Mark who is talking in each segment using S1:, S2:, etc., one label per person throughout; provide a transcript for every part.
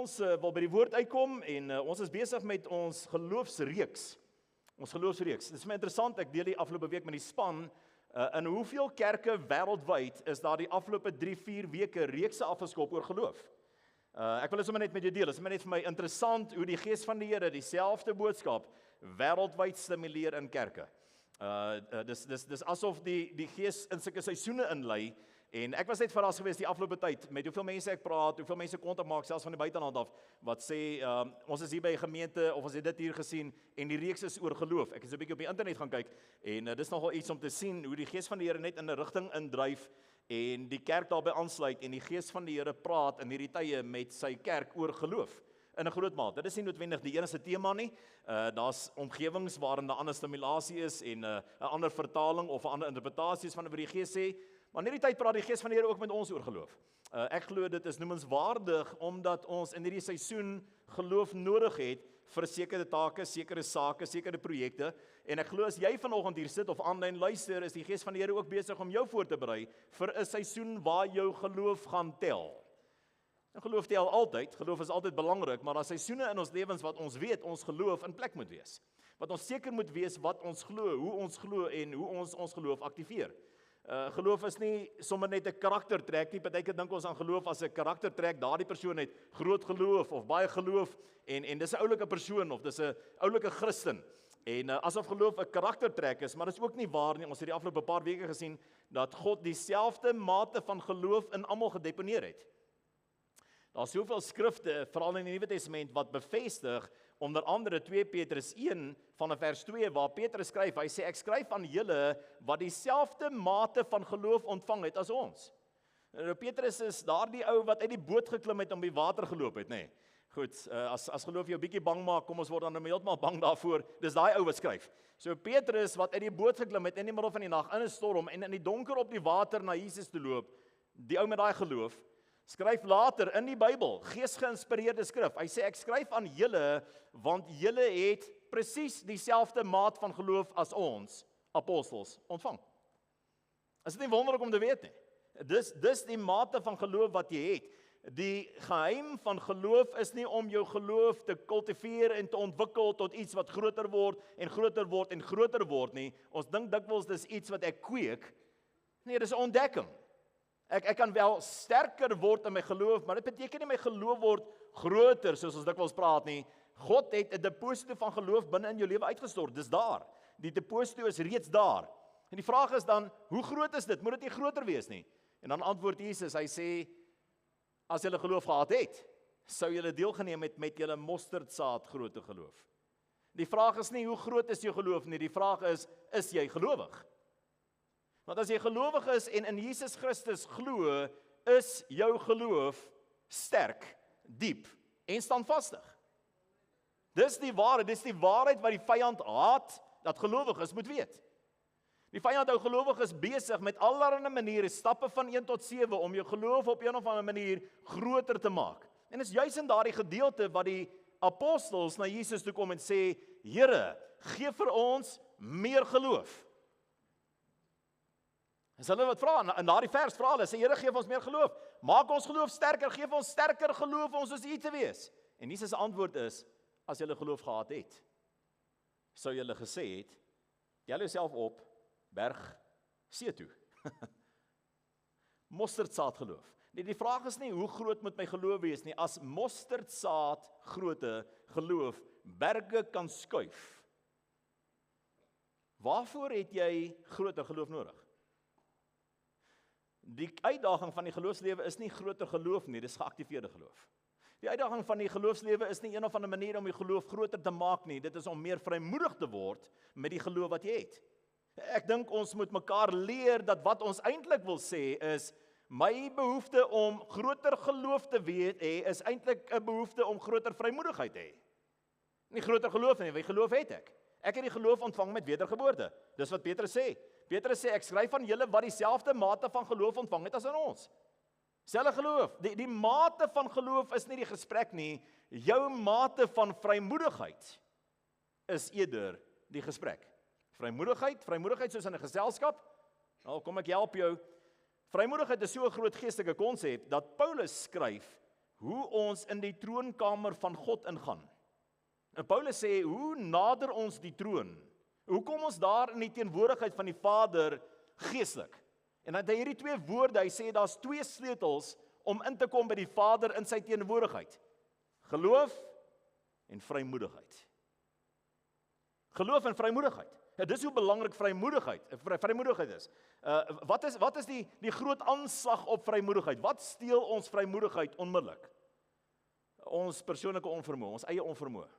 S1: Ons wil by die woord uitkom en ons is besig met ons geloofsreeks. Dit is my interessant, ek deel die afgelope week met die span, in hoeveel kerke wêreldwyd is daar die afgelope 3-4 weke reekse afgeskop oor geloof. Ek wil dit sommer net met jou deel, dit is net vir my interessant hoe die Gees van die Here dieselfde boodskap wêreldwyd stimuleer in kerke. Dis asof die Gees in sulke seisoene inlei. En ek was net verras gewees die afgelope tyd met hoeveel mense ek praat, hoeveel mense kontak maak selfs van die buiteland af wat sê ons is hier by 'n gemeente of ons het dit hier gesien en die reeks is oor geloof. Ek het so 'n bietjie op die internet gaan kyk en dis nogal iets om te sien hoe die Gees van die Here net in 'n rigting indryf en die kerk daarbey aansluit en die Gees van die Here praat in hierdie tye met sy kerk oor geloof. In 'n groot mate. Dit is nie noodwendig die enigste tema nie. Daar's omgewings waarin 'n ander stimulasie is en 'n ander vertaling of 'n ander interpretasies van wat die Gees sê. Maar in hierdie tyd praat die Gees van die Here ook met ons oor geloof. Ek glo dit is noemenswaardig omdat ons in hierdie seisoen geloof nodig het vir sekere take, sekere sake, sekere projekte. En ek glo as jy vanoggend hier sit of aanlyn luister, is die Gees van die Here ook besig om jou voor te berei vir 'n seisoen waar jou geloof gaan tel. En geloof tel altyd, geloof is altyd belangrik, maar daar is seisoene in ons lewens wat ons weet ons geloof in plek moet wees. Wat ons seker moet wees wat ons glo, hoe ons glo en hoe ons geloof aktiveer. Geloof is nie sommer net 'n karaktertrek nie. Partykeer dink ons aan geloof as 'n karaktertrek. Daardie persoon het groot geloof of baie geloof en dis 'n oulike persoon of dis 'n oulike Christen. En asof geloof 'n karaktertrek is, maar dis ook nie waar nie. Ons het die afgelope paar weke gesien dat God dieselfde mate van geloof in almal gedeponeer het. Daar's soveel skrifte, veral in die Nuwe Testament, wat bevestig, onder andere 2 Petrus 1 van vers 2, waar Petrus skryf, hy sê, ek skryf aan julle wat dieselfde mate van geloof ontvang het as ons. Nou, Petrus is daardie ou wat uit die boot geklim het om die water geloop het, nê. Goed, as geloof jou bietjie bang maak, kom ons word dan heeltemal bang daarvoor, dis daai ou wat skryf. So Petrus wat uit die boot geklim het in die middel van die nag in 'n storm en in die donker op die water na Jesus toe loop, die ou met daai geloof, skryf later in die Bybel, geesgeïnspireerde skrif. Hy sê ek skryf aan julle want julle het presies dieselfde maat van geloof as ons apostels ontvang. Is dit nie wonderlik om te weet nie? Dis die mate van geloof wat jy het. Die geheim van geloof is nie om jou geloof te kultiveer en te ontwikkel tot iets wat groter word en groter word en groter word nie. Ons dink dikwels dis iets wat ek kweek. Nee, dis 'n ontdekking. Ek kan wel sterker word in my geloof, maar dit beteken nie my geloof word groter, soos ons dikwels praat nie. God het 'n deposito van geloof binne in jou lewe uitgestort, dis daar. Die deposito is reeds daar. En die vraag is dan, hoe groot is dit? Moet dit nie groter wees nie? En dan antwoord Jesus, hy sê, as julle geloof gehad het, sou julle deelgeneem het met julle mosterdsaad groote geloof. Die vraag is nie, hoe groot is jou geloof nie, die vraag is jy gelowig? Want as jy gelowig is en in Jesus Christus glo, is jou geloof sterk, diep en standvastig. Dis die waarheid wat die vyand haat, dat gelowiges moet weet. Die vyand hou gelowiges besig met allerlei maniere, stappe van 1 tot 7, om jou geloof op een of ander manier groter te maak. En is juis in daardie gedeelte wat die apostels na Jesus toe kom en sê, Here, gee vir ons meer geloof. Is hulle wat vra, in daardie vers vra hulle, sê Here, gee ons meer geloof, maak ons geloof sterker, gee ons sterker geloof om soos U te wees. En Jesus se antwoord is, as julle geloof gehad het, sou julle gesê het, tel jouself op, berg see toe. Mosterdsaad geloof. Nee, die vraag is nie, hoe groot moet my geloof wees nie, as mosterdsaad grootte geloof, berge kan skuif. Waarvoor het jy groter geloof nodig? Die uitdaging van die geloofslewe is nie groter geloof nie, dis geaktiveerde geloof. Die uitdaging van die geloofslewe is nie een of ander manier om die geloof groter te maak nie, dit is om meer vrymoedig te word met die geloof wat jy het. Ek dink ons moet mekaar leer dat wat ons eintlik wil sê is, my behoefte om groter geloof te weet is eintlik 'n behoefte om groter vrymoedigheid te hê. Nie groter geloof nie, wat geloof het ek? Ek het die geloof ontvang met wedergeboorte. Dis wat Petrus sê. Petrus sê, ek skryf aan julle wat dieselfde mate van geloof ontvang het as in ons. Selfe geloof. Die mate van geloof is nie die gesprek nie, jou mate van vrymoedigheid is eerder die gesprek. Vrymoedigheid soos in 'n geselskap. Nou kom ek help jou. Vrymoedigheid is so 'n groot geestelike konsep dat Paulus skryf, hoe ons in die troonkamer van God ingaan. En Paulus sê, hoe nader ons die troon? Hoe kom ons daar in die teenwoordigheid van die Vader geestelik? En dan het hy hierdie twee woorde, hy sê daar's twee sleutels om in te kom by die Vader in sy teenwoordigheid. Geloof en vrymoedigheid. Geloof en vrymoedigheid. Ja, dis hoe belangrik vrymoedigheid is. Wat is die groot aanslag op vrymoedigheid? Wat steel ons vrymoedigheid onmiddellik? Ons persoonlike onvermoë, ons eie onvermoë.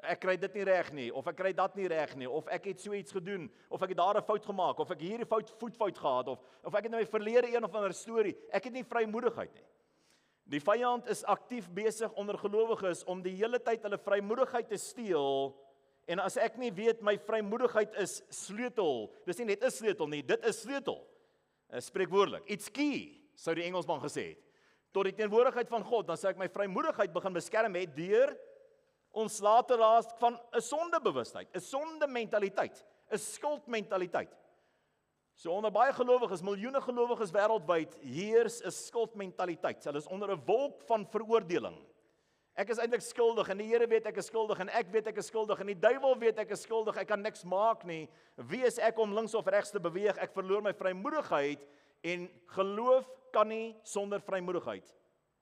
S1: Ek kry dit nie reg nie, of ek kry dat nie reg nie, of ek het so iets gedoen, of ek het daar 'n fout gemaak, of ek hierdie voetfout gehad, of ek het in my verlede een of ander storie, ek het nie vrymoedigheid nie. Die vyand is aktief besig onder gelowiges om die hele tyd hulle vrymoedigheid te steel, en as ek nie weet my vrymoedigheid is sleutel, dis nie net 'n sleutel nie, dit is sleutel. Spreekwoordelik, it's key, sou die Engelsman gesê het. Tot die teenwoordigheid van God, dan sê ek my vrymoedigheid begin beskerm het deur ontslae te raak van 'n sondebewustheid, 'n sondementaliteit, 'n skuldmentaliteit. So onder baie gelowiges, miljoene gelowiges wêreldwyd, heers 'n skuldmentaliteit. Hulle is onder 'n wolk van veroordeling. Ek is eintlik skuldig en die Here weet ek is skuldig en ek weet ek is skuldig en die duiwel weet ek is skuldig. Ek kan niks maak nie. Wie is ek om links of regs te beweeg? Ek verloor my vrymoedigheid en geloof kan nie sonder vrymoedigheid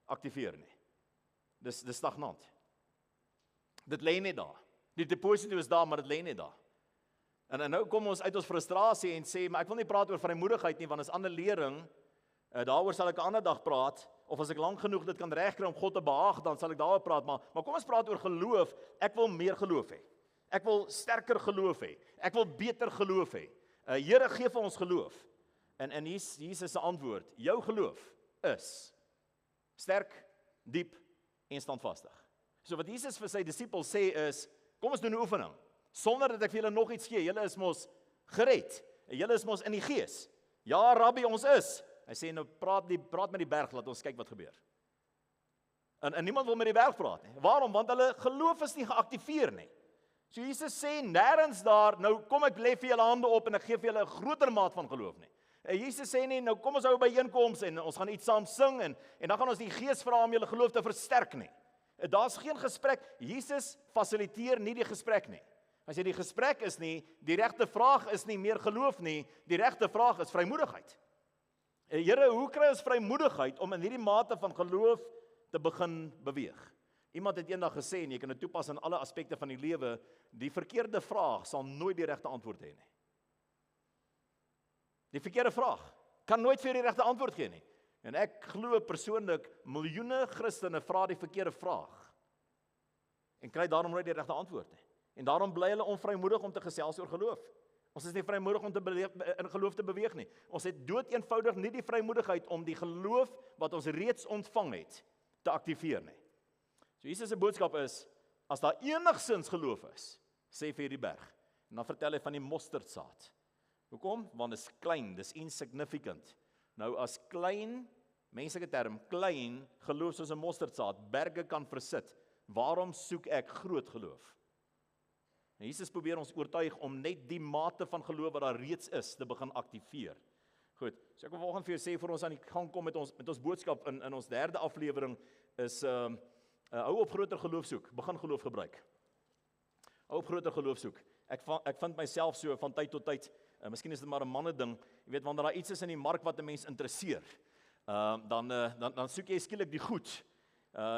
S1: aktiveer nie. Dis stagnant. Dit lê net daar. Die deposito is daar, maar dit lê net daar. En nou kom ons uit ons frustrasie en sê, maar ek wil nie praat oor vrymoedigheid nie, want is ander lering. Daaroor sal ek 'n ander dag praat, of as ek lank genoeg dit kan regkry om God te behaag, dan sal ek daaroor praat, maar kom ons praat oor geloof. Ek wil meer geloof hê. Ek wil sterker geloof hê. Ek wil beter geloof hê. Here gee vir ons geloof. En Jesus se antwoord, jou geloof is sterk, diep en standvastig. So wat Jesus vir sy disippels sê is, kom ons doen 'n oefening, sonder dat ek vir julle nog iets gee. Julle is mos gered. Julle is mos in die gees. Ja, Rabbi, ons is. Hy sê nou praat met die berg, laat ons kyk wat gebeur. En niemand wil met die berg praat nie. Waarom? Want hulle geloof is nie geaktiveer nie. So Jesus sê nêrens daar, nou kom ek lê vir julle hande op en ek gee vir julle 'n groter maat van geloof nie. Jesus sê nie, nou kom ons hou by byeenkoms en ons gaan iets saam sing en dan gaan ons die Gees vra om julle geloof te versterk nie. Daar's geen gesprek. Jesus fasiliteer nie die gesprek nie. As jy die gesprek is nie, die regte vraag is nie meer geloof nie, die regte vraag is vrymoedigheid. Here, hoe kry ons vrymoedigheid om in hierdie mate van geloof te begin beweeg? Iemand het eendag gesê, en jy kan dit toepas in alle aspekte van die lewe, die verkeerde vraag sal nooit die regte antwoord hê nie. Die verkeerde vraag kan nooit vir die regte antwoord gee nie. En ek glo persoonlik, miljoene Christene vra die verkeerde vraag en kry daarom nooit die regte antwoord nie. En daarom bly hulle onvrymoedig om te gesels oor geloof. Ons is nie vrymoedig om in geloof te beweeg nie. Ons het doeteenvoudig nie die vrymoedigheid om die geloof wat ons reeds ontvang het, te aktiveer nie. So Jesus se boodskap is, as daar enigsins geloof is, sê vir hierdie berg. En dan vertel hy van die mosterdsaad. Hoekom? Want dit is klein, dis insignificant. Nou as klein, menslike term, klein, geloof soos 'n mosterdsaad, berge kan versit. Waarom soek ek groot geloof? En Jesus probeer ons oortuig om net die mate van geloof wat daar reeds is, te begin aktiveer. Goed, so ek wil vanoggend vir jou sê, vir ons aan die gang kom met ons boodskap in ons derde aflewering, is hou op groter geloof soek, begin geloof gebruik. Hou op groter geloof soek. Ek vind myself so van tyd tot tyd, miskien is dit maar 'n manne ding, jy weet, wanneer daar iets is in die mark wat 'n mens interesseer, dan soek jy skielik die goed.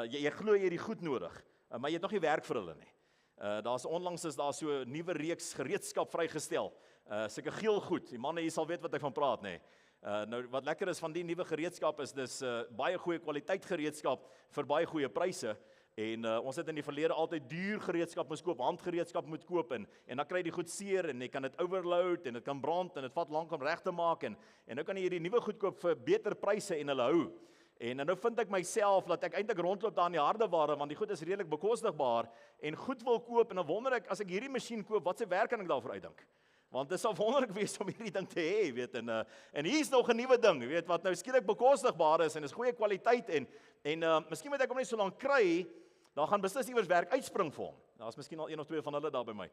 S1: Jy glo jy het die goed nodig, maar jy het nog nie werk vir hulle nie. Daar's onlangs is daar so 'n nuwe reeks gereedskap vrygestel, sulke geel goed, die manne hier sal weet wat ek van praat, nê. Nou wat lekker is van die nuwe gereedskap is dis baie goeie kwaliteit gereedskap vir baie goeie pryse. En ons het in die verlede altyd duur gereedskap moes koop, handgereedskap moet koop en dan kry jy die goed seer en jy kan dit overload en dit kan brand en dit vat lank om reg te maak en nou kan jy hierdie nuwe goed koop vir beter pryse en hulle hou. En nou vind ek myself dat ek eintlik rondloop daar in die hardeware want die goed is redelik bekostigbaar en goed wil koop en dan wonder ek as ek hierdie masjien koop, wat se werk kan ek daarvoor uitdink? Want dit sal wonderlik wees om hierdie ding te hê, weet en hier's nog 'n nuwe ding, weet wat nou skielik bekostigbaar is en is goeie kwaliteit en miskien moet ek hom net so lank kry daar gaan beslis iewers werk uitspring vir hom. Daar's miskien al een of twee van hulle daar by my.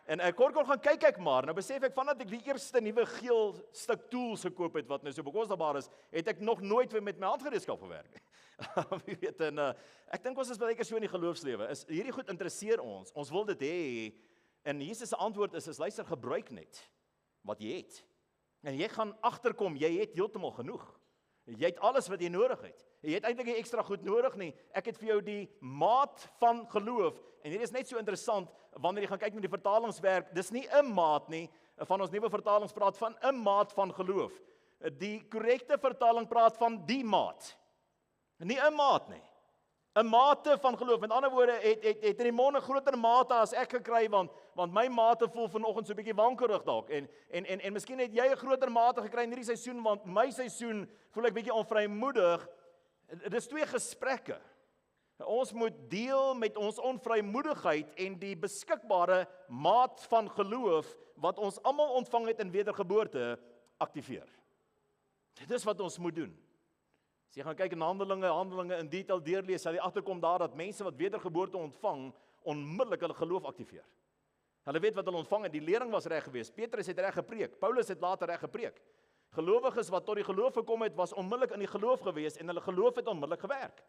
S1: En ek kort gaan kyk ek maar, nou besef ek vandat ek die eerste nuwe geel stuk tools gekoop het, wat nou so bekostigbaar is, het ek nog nooit weer met my handgereedskap gewerk. Wie weet, ek dink ons is baie keer so in die geloofslewe, is hierdie goed interesseer ons wil dit hê, en Jesus se antwoord is luister, gebruik net wat jy het. En jy gaan agterkom, jy het heeltemal genoeg. Jy het alles wat jy nodig het. Jy het eintlik nie ekstra goed nodig nie. Ek het vir jou die maat van geloof, en hier is net so interessant, wanneer jy gaan kyk na die vertalingswerk, dis nie 'n maat nie, van ons nuwe vertalings praat van 'n maat van geloof. Die korrekte vertaling praat van die maat. Nie 'n maat nie. 'n Mate van geloof. Met ander woorde, het Ramon 'n groter mate as ek gekry, want my mate voel vanoggend so 'n bietjie wankerig dalk. En miskien het jy 'n groter mate gekry in hierdie seisoen, want my seisoen voel ek bietjie onvrymoedig. Dit is twee gesprekke. Ons moet deel met ons onvrymoedigheid en die beskikbare maat van geloof wat ons almal ontvang het in wedergeboorte aktiveer. Dit is wat ons moet doen. As jy gaan kyk in Handelinge in detail deurlees, sal jy agterkom daar dat mense wat wedergeboorte ontvang, onmiddellik hulle geloof aktiveer. Hulle weet wat hulle ontvang het, die lering was reg geweest. Petrus het reg gepreek, Paulus het later reg gepreek. Gelowiges wat tot die geloof gekom het, was onmiddellik in die geloof geweest en hulle geloof het onmiddellik gewerk.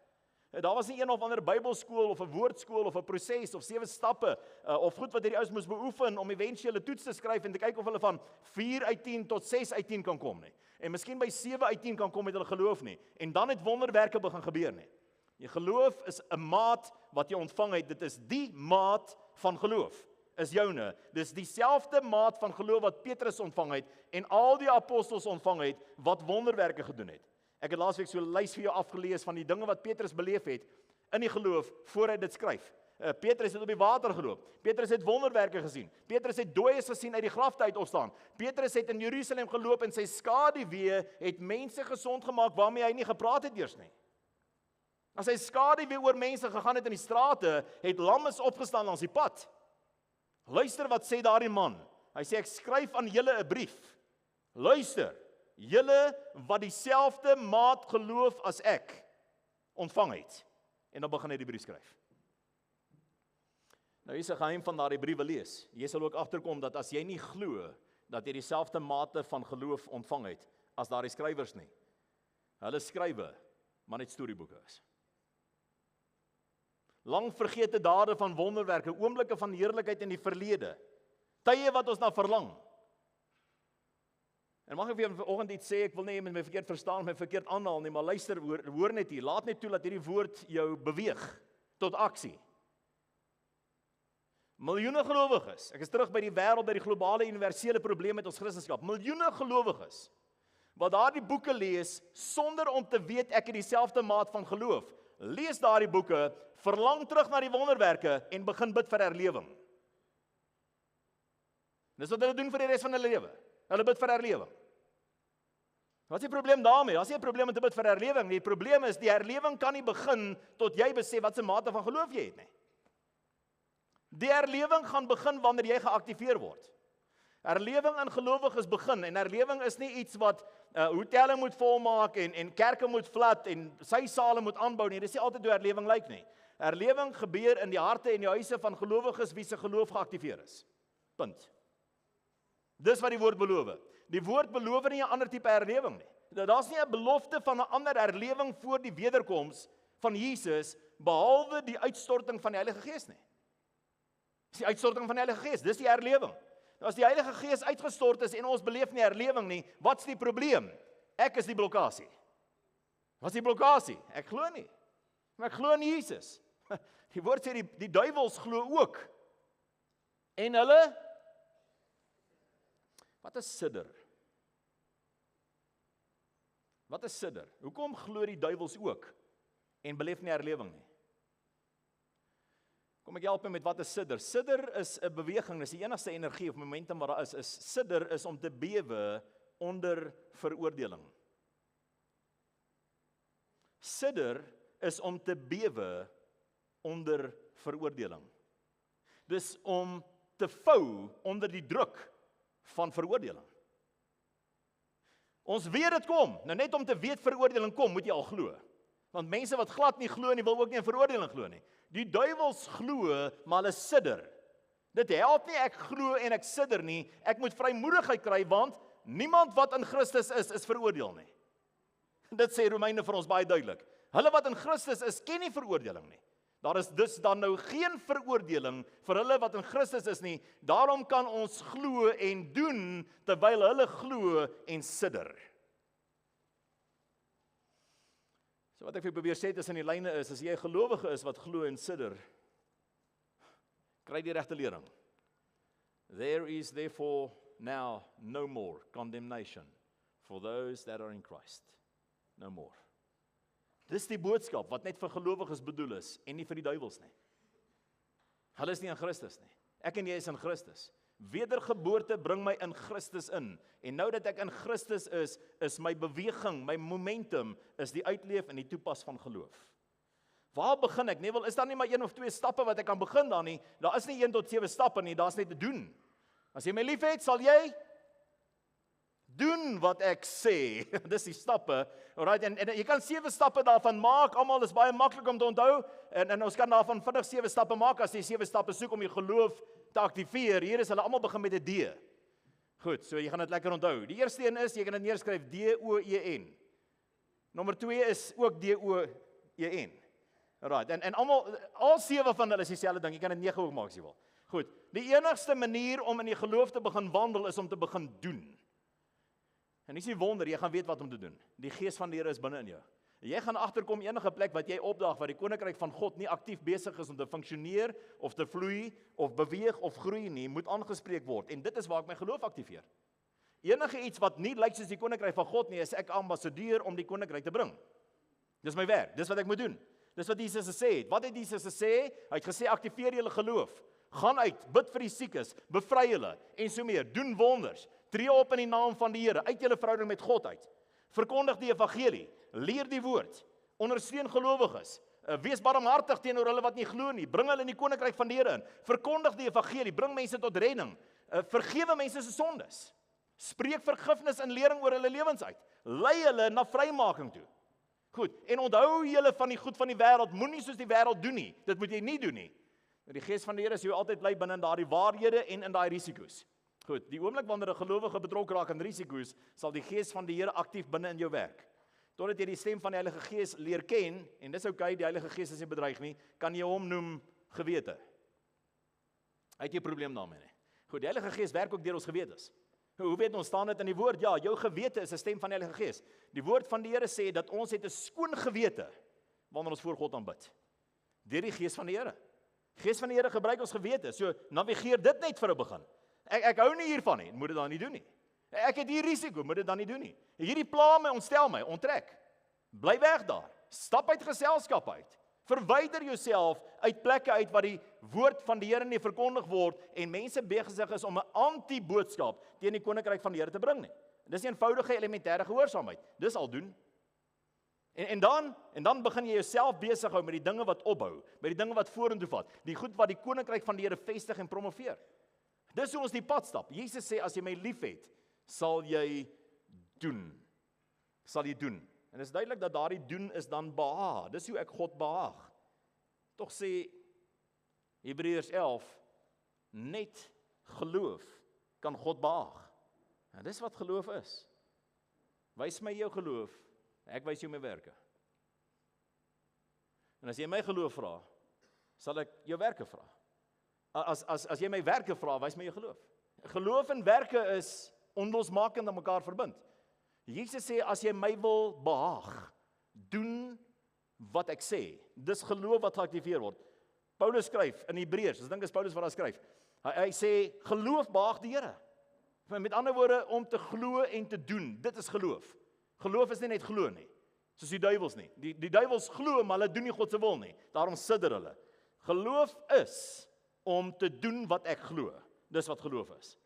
S1: Daar was nie een of ander Bybelskool of 'n woordskool of 'n proses of 7 stappe of goed wat hierdie ouens moes beoefen om éventuele toets te skryf en te kyk of hulle van 4 uit 10 tot 6 uit 10 kan kom nie. En miskien by 7 uit 10 kan kom met hulle geloof nie. En dan het wonderwerke begin gebeur nie. Jy geloof is 'n maat wat jy ontvang het. Dit is die maat van geloof. Is joune. Dis dieselfde maat van geloof wat Petrus ontvang het en al die apostels ontvang het wat wonderwerke gedoen het. Ek het laasweek so 'n lys vir jou afgelees van die dinge wat Petrus beleef het in die geloof voor hy dit skryf. Petrus het op die water geloop. Petrus het wonderwerke gesien. Petrus het dooies gesien uit die grafte uit opstaan. Petrus het in Jerusalem geloop en sy skaduwee het mense gesond gemaak waarmee hy nie gepraat het eers nie. As hy skaduwee oor mense gegaan het in die strate, het lammes opgestaan langs die pad. Luister wat sê daardie man. Hy sê ek skryf aan julle 'n brief. Luister, julle wat dieselfde maat geloof as ek ontvang het. En dan begin hy die brief skryf. Nou hier is 'n geheim van daardie briewe lees. Jy sal ook agterkom dat as jy nie glo dat jy dieselfde mate van geloof ontvang het as daardie skrywers nie. Hulle skrywe, maar net storieboeke is. Lang vergete dade van wonderwerke, oomblikke van heerlikheid in die verlede. Tye wat ons na verlang. En mag ek vir vanoggend iets sê, ek wil nie met my verkeerd verstaan, my verkeerd aanhaal nie, maar luister, hoor net hier, laat net toe dat hierdie woord jou beweeg tot aksie. Miljoene gelowiges, ek is terug by die wêreld, by die globale universele probleem met ons Christendom. Miljoene gelowiges wat daardie boeke lees sonder om te weet ek het dieselfde maat van geloof. Lees daardie boeke, verlang terug na die wonderwerke en begin bid vir herlewing. Dis wat hulle doen vir die res van hulle lewe. Hulle bid vir herlewing. Wat is die probleem daarmee? As jy 'n probleem met te bid vir herlewing, die probleem is die herlewing kan nie begin tot jy besef wat se mate van geloof jy het nie. Die herlewing gaan begin wanneer jy geaktiveer word. Herlewing in gelowiges begin en herlewing is nie iets wat hotelle moet volmaak en kerke moet flat en sy sale moet aanbou nie. Dis nie altyd hoe herlewing lyk nie. Herlewing gebeur in die harte en die huise van gelowiges wie se geloof geaktiveer is. Punt. Dis wat die woord beloof. Die woord beloof nie 'n ander tipe herlewing nie. Daar's nie 'n belofte van 'n ander herlewing voor die wederkoms van Jesus behalwe die uitstorting van die Heilige Gees nie. Dis die uitstorting van die Heilige Gees, dis die herlewing. Nou as die Heilige Gees uitgestort is en ons beleef nie herlewing nie, wat's die probleem? Ek is die blokkade. Wat's die blokkade? Ek glo nie. Maar ek glo in Jesus. Die woord sê die duiwels glo ook. En hulle wat is sidder? Wat is sidder? Hoekom glo die duiwels ook en beleef nie herlewing nie? Kom ek help met wat is sidder? Sidder is 'n beweging, dis die enigste energie of momentum wat daar is sidder is om te bewe onder veroordeling. Sidder is om te bewe onder veroordeling. Dis om te vou onder die druk van veroordeling. Ons weet dit kom. Nou net om te weet veroordeling kom, moet jy al glo. Want mense wat glad nie glo nie, wil ook nie in veroordeling glo nie. Die duiwels glo, maar hulle sidder. Dit help nie ek glo en ek sidder nie, ek moet vrymoedigheid kry, want niemand wat in Christus is veroordeel nie. Dit sê Romeine vir ons baie duidelik. Hulle wat in Christus is, ken nie veroordeling nie. Daar is dus dan nou geen veroordeling vir hulle wat in Christus is nie, daarom kan ons glo en doen, terwyl hulle glo en sidder. So wat ek vir probeer sê tussen die lyne is, as jy 'n gelowige is wat glo en sidder, kry die regte lering. There is therefore now no more condemnation for those that are in Christ. No more. Dis die boodskap wat net vir gelowiges bedoel is en nie vir die duiwels nie. Hulle is nie in Christus nie. Ek en jy is in Christus. Wedergeboorte bring my in Christus in. En nou dat ek in Christus is my beweging, my momentum, is die uitleef en die toepas van geloof. Waar begin ek? Nee, wel, is daar nie maar 1 of 2 stappe wat ek kan begin daar nie? Daar is nie 1 tot 7 stappe nie, daar's net te doen. As jy my liefhet, sal jy doen wat ek sê. Dis die stappe. Alright, en jy kan 7 stappe daarvan maak. Almal is baie maklik om te onthou. En ons kan daarvan vinnig 7 stappe maak as jy 7 stappe soek om jou geloof te aktiveer. Hier is hulle almal begin met 'n D. Goed, so jy gaan dit lekker onthou. Die eerste een is, jy kan dit neerskryf D-O-E-N. Nommer 2 is ook D-O-E-N. Alright, en al 7 van hulle is dieselfde ding. Jy kan dit 9 ook maak as jy wil. Goed, die enigste manier om in die geloof te begin wandel is om te begin doen. En dis nie wonder, jy gaan weet wat om te doen. Die Gees van die Here is binne in jou. Jy gaan agterkom enige plek wat jy opdaag waar die koninkryk van God nie aktief besig is om te funksioneer of te vloei of beweeg of groei nie, moet aangespreek word. En dit is waar ek my geloof aktiveer. Enige iets wat nie lyk soos die koninkryk van God nie, is ek ambassadeur om die koninkryk te bring. Dis my werk, dis wat ek moet doen. Dis wat Jesus gesê het. Wat het Jesus gesê? Hy het gesê aktiveer julle geloof. Gaan uit, bid vir die siekes, bevry hulle en so meer, doen wonders. Tree op in die naam van die Here, uit julle verhouding met God uit. Verkondig die evangelie, leer die woord, ondersteun gelowiges, wees barmhartig teenoor hulle wat nie glo nie, bring hulle in die koninkryk van die Here in, verkondig die evangelie, bring mense tot redding, vergewe mense se sondes, spreek vergifnis en lering oor hulle lewens uit, lei hulle na vrymaking toe. Goed, en onthou julle van die goed van die wêreld, moenie soos die wêreld doen nie, dit moet jy nie doen nie. Die Gees van die Here is jou altyd bly binne in daardie waarhede en in daai risiko's. Goed, die oomblik wanneer 'n gelowige betrokke raak in risiko's, sal die Gees van die Here aktief binne in jou werk. Totdat jy die stem van die Heilige Gees leer ken, en dis oukei, die Heilige Gees is nie bedreig nie, kan jy hom noem gewete. Hy het nie 'n probleem daarmee nie. Goed, die Heilige Gees werk ook deur ons gewetes. Hoe weet ons, staan dit in die woord? Ja, jou gewete is 'n stem van die Heilige Gees. Die woord van die Here sê dat ons het 'n skoon gewete wanneer ons voor God aanbid. Deur die Gees van die Here. Gees van die Here gebruik ons gewete, so navigeer dit net vir 'n begin. Ek hou nie hiervan nie, moet dit dan nie doen nie. Ek het hier risiko, moet dit dan nie doen nie. Hierdie pla my, ontstel my, onttrek. Bly weg daar. Stap uit geselskap uit. Verwyder jouself uit plekke uit waar die woord van die Here nie verkondig word en mense besig is om 'n anti-boodskap teen die koninkryk van die Here te bring nie. Dis 'n eenvoudige elementêre gehoorsaamheid. Dis al doen. En dan begin jy jouself besig hou met die dinge wat opbou, met die dinge wat vorentoe vat, die goed wat die koninkryk van die Here vestig en promoveer. Dis hoe ons die pad stap. Jesus sê, as jy my liefhet, sal jy doen. Sal jy doen. En dit is duidelik dat daardie doen is dan behaag. Dis hoe ek God behaag. Tog sê Hebreërs 11, net geloof kan God behaag. En dis wat geloof is. Wys my jou geloof, ek wys jou my werke. En as jy my geloof vra, sal ek jou werke vra. As jy my werke vra, wys my jou geloof. Geloof en werke is onlosmakend aan mekaar verbind. Jesus sê, as jy my wil behaag, doen wat ek sê. Dis geloof wat geaktiveer word. Paulus skryf in Hebreërs, ek dink is Paulus wat daar skryf. Hy sê, geloof behaag die Here. Met ander woorde, om te glo en te doen, dit is geloof. Geloof is nie net glo nie, soos die duiwels nie. Die duiwels glo, maar hulle doen nie God se wil nie. Daarom sidder hulle. Geloof is om te doen wat ek glo. Dis wat geloof is.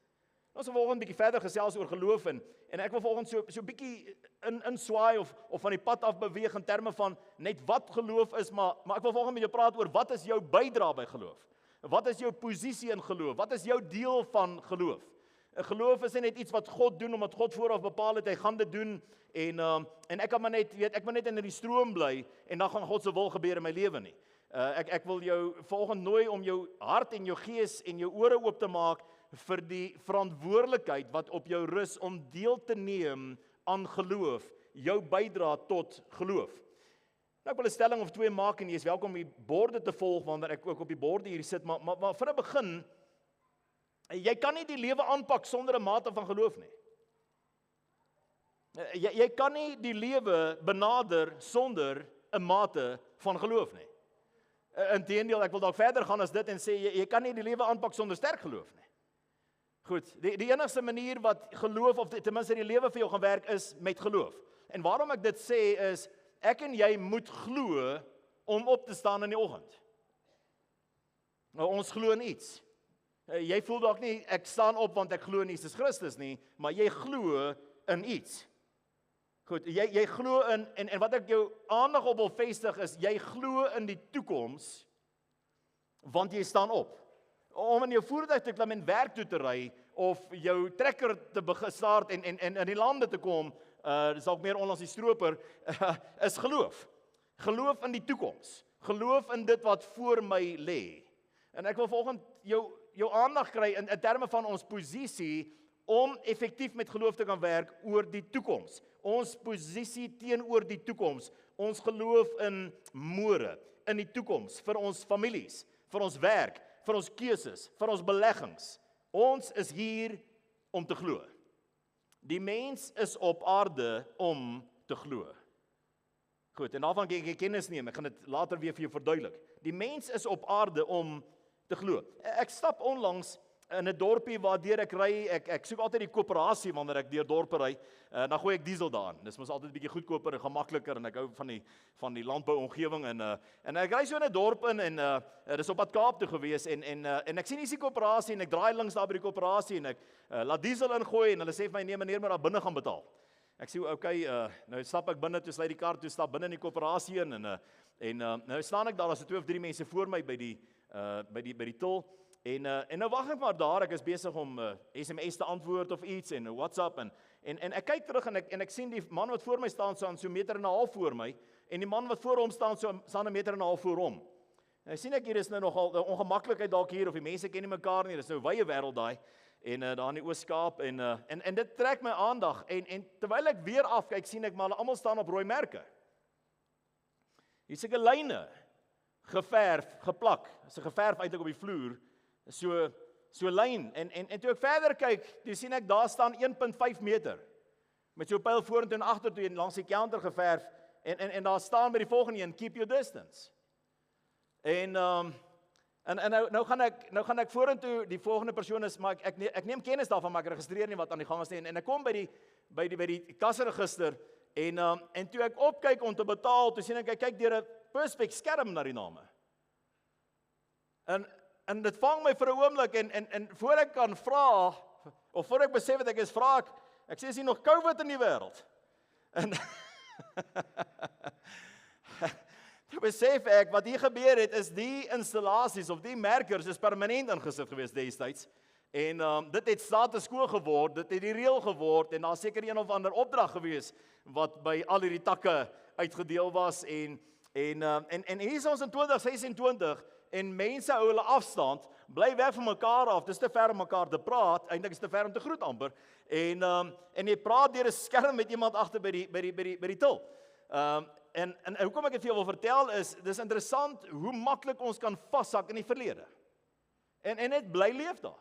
S1: Ons wil volgende bietjie verder gesels oor geloof en ek wil volgende so bietjie in swaai of van die pad af beweeg in terme van net wat geloof is, maar ek wil volgende met jou praat oor wat is jou bydrae by geloof? Wat is jou posisie in geloof? Wat is jou deel van geloof? Geloof is nie net iets wat God doen omdat God vooraf bepaal het hy gaan dit doen en ek kan maar net weet ek moet net in die stroom bly en dan gaan God se wil gebeur in my lewe nie. Ek wil jou volgende nooi om jou hart en jou gees en jou ore oop te maak vir die verantwoordelikheid wat op jou rus om deel te neem aan geloof, jou bydra tot geloof. Nou ek wil 'n stelling of twee maak en jy is welkom om die borde te volg wanneer ek ook op die borde hier sit, maar vir 'n begin, jy kan nie die lewe aanpak sonder 'n mate van geloof nie. Jy kan nie die lewe benader sonder 'n mate van geloof nie. Inteendeel, ek wil dalk verder gaan as dit en sê jy kan nie die lewe aanpak sonder sterk geloof nie. Goed, die enigste manier wat geloof of ten minste die lewe vir jou gaan werk is met geloof. En waarom ek dit sê is ek en jy moet glo om op te staan in die oggend. Nou ons glo in iets. Jy voel dalk nie ek staan op want ek glo in Jesus Christus nie, maar jy glo in iets. Goed, jy glo in en wat ek jou aandag op wil vestig is jy glo in die toekoms want jy staan op. Om in jou voertuig te klim en werk toe te ry of jou trekker te begin start en in die lande te kom, dis dalk meer onlangs die stroper, is geloof. Geloof in die toekoms. Geloof in dit wat voor my lê. En ek wil volgens jou aandag kry in terme van ons posisie om effektief met geloof te kan werk oor die toekoms. Ons posisie teenoor die toekoms. Ons geloof in môre, in die toekoms, vir ons families, vir ons werk, vir ons keuses, vir ons beleggings. Ons is hier om te glo. Die mens is op aarde om te glo. Goed, en daarvan kan ek kennis neem. Ek gaan dit later weer vir jou verduidelik. Die mens is op aarde om te glo. Ek stap onlangs in 'n dorpie waardeur ek ry. Ek soek altyd die koöperasie wanneer ek deur dorpe ry. Dan gooi ek diesel daarin. Dis mos altyd 'n bietjie goedkoper en gemakliker en ek hou van die landbouomgewing en ek ry so in 'n dorp in en dis op pad Kaap toe gewees en ek sien hier die koöperasie en ek draai links daar by die koöperasie en ek laat diesel ingooi en hulle sê vir my nee meneer, maar daar binne gaan betaal. Ek sê okay, nou stap ek binne, toe sluit die kar toe, stap binne in die koöperasie in en nou staan ek daar, as 2 of 3 mense voor my by die til. En nou wag ek maar daar, ek is besig om SMS te antwoord of iets en WhatsApp en ek kyk terug en ek sien die man wat voor my staan so 'n meter en 'n half voor my en die man wat voor hom staan 'n meter en 'n half voor hom. En sien ek hier is nou nogal ongemaklikheid dalk hier of die mense ken nie mekaar nie, dis nou 'n wye wêreld daai en daar in die Oos-Kaap en dit trek my aandag en terwyl ek weer afkyk sien ek maar hulle almal staan op rooi merke. Hier's seker lyne geverf, geplak, is 'n geverf eintlik op die vloer. So lyn en toe ek verder kyk, toe sien ek daar staan 1.5 meter met so 'n pyl vorentoe en agtertoe en langs die counter geverf en daar staan by die volgende een keep your distance. En nou gaan ek vorentoe, die volgende persoon is maar ek neem kennis daarvan maar ek registreer nie wat aan die gang is nie en ek kom by die kasseregister en toe ek opkyk om te betaal, toe sien ek kyk deur 'n perspex skerm na die name. En dit vang my vir 'n oomblik en voor ek kan vra of voor ek besef wat ek is, vra ek sê is hier nog COVID in die wêreld? En toe besef ek wat hier gebeur het is die installasies of die merkers is permanent ingesit gewees destyds. En dit het status quo geword, dit het die reël geword en daar seker een of ander opdrag gewees wat by al hierdie takke uitgedeel was en hier is ons in 2026 en mense hou hulle afstand, bly weg van mekaar af, dis te ver om mekaar te praat, eintlik is te ver om te groet amper, en jy praat deur 'n skerm met iemand agter by die til. En hoekom ek dit vir jou wil vertel is, dis interessant hoe maklik ons kan vashak in die verlede. En net bly leef daar.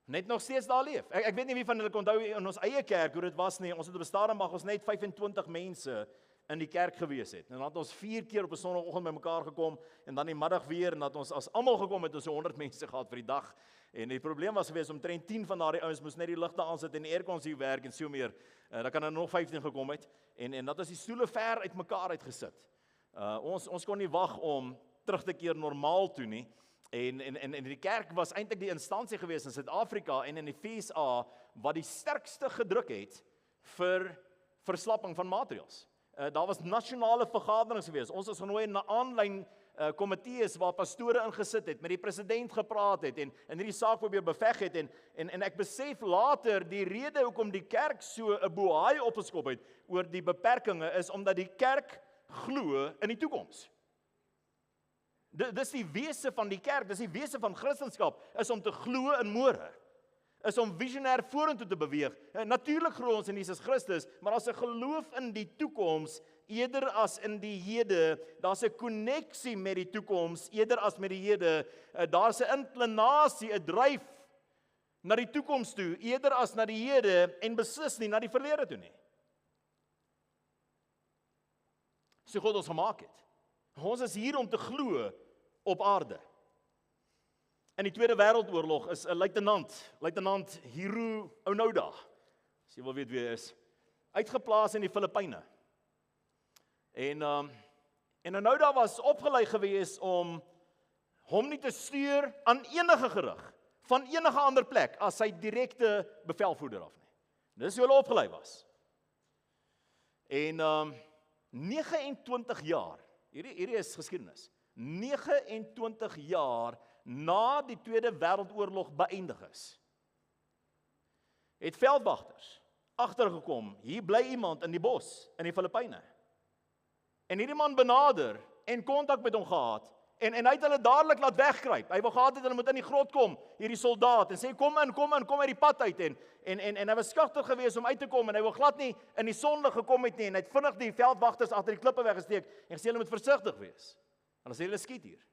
S1: Net nog steeds daar leef. Ek weet nie wie van julle kon onthou in ons eie kerk hoe dit was nie, ons het op 'n stadium mag ons net 25 mense in die kerk gewees het. En dan het ons 4 keer op 'n Sondagoggend bymekaar gekom en dan die middag weer en dat ons as almal gekom het ons 100 mense gehad vir die dag. En die probleem was gewees omtrent 10 van daardie ouens moes net die ligte aansit en die aircondisie werk en so meer. Dan kan er nog 15 gekom het en dat is die stoele ver uit mekaar uitgesit. Ons kon nie wag om terug te keer normaal toe nie. En die kerk was eintlik die instansie gewees in Suid-Afrika en in die FSA wat die sterkste gedruk het vir verslapping van maatreëls. Daar was nasionale vergaderings gewees. Ons is genooi na aanlyn komitee is waar pastore ingesit het, met die president gepraat het en hierdie saak probeer beveg het en ek besef later die rede hoekom die kerk so 'n bohaai opgeskop het oor die beperkings is omdat die kerk glo in die toekoms. Dis die wese van die kerk, dis die wese van Christendom, is om te glo in môre. Is om visionêr vorentoe te beweeg. Natuurlik glo ons in Jesus Christus, maar as 'n geloof in die toekoms eerder as in die hede, daar's 'n koneksie met die toekoms eerder as met die hede. Daar's 'n inklinasie, 'n dryf na die toekoms toe eerder as na die hede en beslis nie na die verlede toe nie. So God ons gemaak het. Ons is hier om te glo op aarde. In die Tweede Wêreldoorlog is 'n luitenant Hiro Onoda, as jy wil weet wie hy is, uitgeplaas in die Filippyne. En Onoda was opgelei gewees om hom nie te stuur aan enige gerig van enige ander plek as sy direkte bevelvoerder af nie. Dis hoe hulle opgelei was. En 29 jaar, hierdie is geskiedenis, 29 jaar na die Tweede Wêreldoorlog beëindig is, het veldwagters agtergekom, hier bly iemand in die bos, in die Filippyne. En hierdie man benader en kontak met hom gehad, en hy het hulle dadelik laat wegkruip. Hy wou gehad het hulle moet in die grot kom, hierdie soldaat, en sê kom uit die pad uit, en hy was skugter geweest om uit te kom, en hy wou glad nie in die sonlig gekom het nie, en hy het vinnig die veldwagters agter die klippe weggesteek, en gesê hulle moet versigtig wees. Hulle sê hulle skiet hier.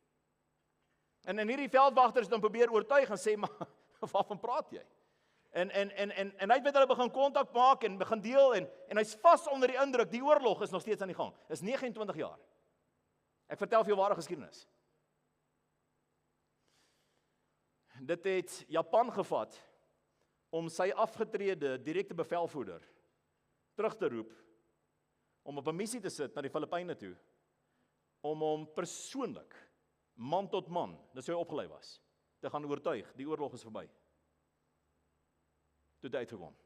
S1: En hierdie veldwagters dan probeer oortuig en sê, maar waarvan praat jy? En hy het met hulle begin kontak maak en begin deel en hy's vas onder die indruk, die oorlog is nog steeds aan die gang. Is 29 jaar. Ek vertel vir jou ware geskiedenis. Dit het Japan gevat om sy afgetrede direkte bevelvoerder terug te roep, om op 'n missie te sit na die Filippyne toe, om hom persoonlik, man tot man, dis hoe hy opgelei was, te gaan oortuig, die oorlog is verby. Toe het hy uitgekom.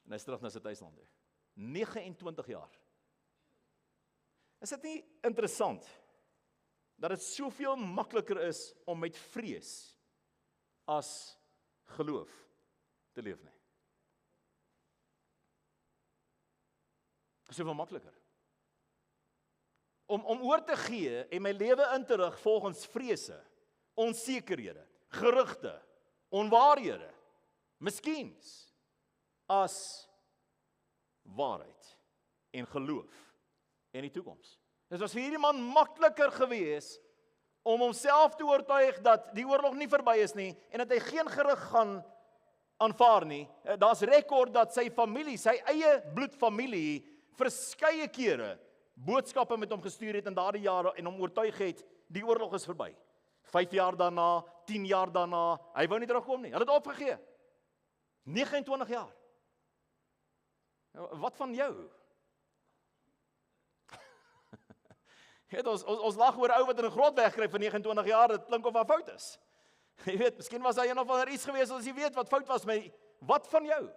S1: En hy is terug na sy tuisland toe. 29 jaar. Is dit nie interessant dat dit soveel makliker is om met vrees as geloof te leef nie? Soveel makliker. Om oor te gee en my lewe in te rig volgens vrese, onsekerhede, gerugte, onwaarhede, miskiens as waarheid en geloof en die toekoms. Dit was vir hierdie man makliker gewees om homself te oortuig dat die oorlog nie verby is nie en dat hy geen gerug gaan aanvaar nie. Daar's rekord dat sy familie, sy eie bloedfamilie, verskeie kere boodskappe met hom gestuur het in daardie jare en hom oortuig het, die oorlog is verby. 5 jaar daarna, 10 jaar daarna, hy wou nie terugkom nie. Hulle het opgegee. 29 jaar. Wat van jou? Ons lag oor 'n ou wat in 'n grot wegkruip vir 29 jaar, dit klink of 'n fout is. Jy weet, miskien was hy een of ander iets gewees as jy weet wat fout was met wat van jou?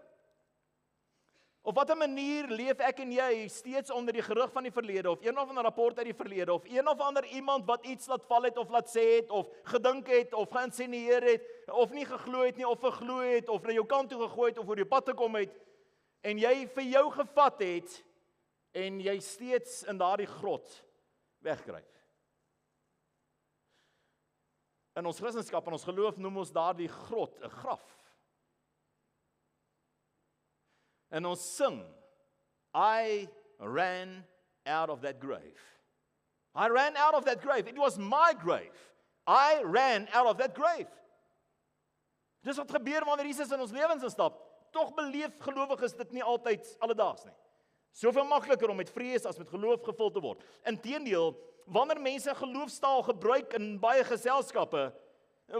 S1: Op watter manier leef ek en jy steeds onder die gerug van die verlede, of een of ander rapport uit die verlede, of een of ander iemand wat iets laat val het, of laat sê het, of gedink het, of geïnsinueer het, of nie geglo het nie, of verglo het, of na jou kant toe gegooi het, of oor jou pad te kom het, en jy vir jou gevat het, en jy steeds in daardie grot wegkruip. In ons Christendom en ons geloof noem ons daardie grot 'n graf. En ons sing, I ran out of that grave. I ran out of that grave. It was my grave. I ran out of that grave. Dis wat gebeur wanneer Jesus in ons lewens instap. Tog beleef gelowiges dit nie altyd alledaags nie. Soveel makliker om met vrees as met geloof gevul te word. Inteendeel, wanneer mense geloofstaal gebruik in baie geselskappe,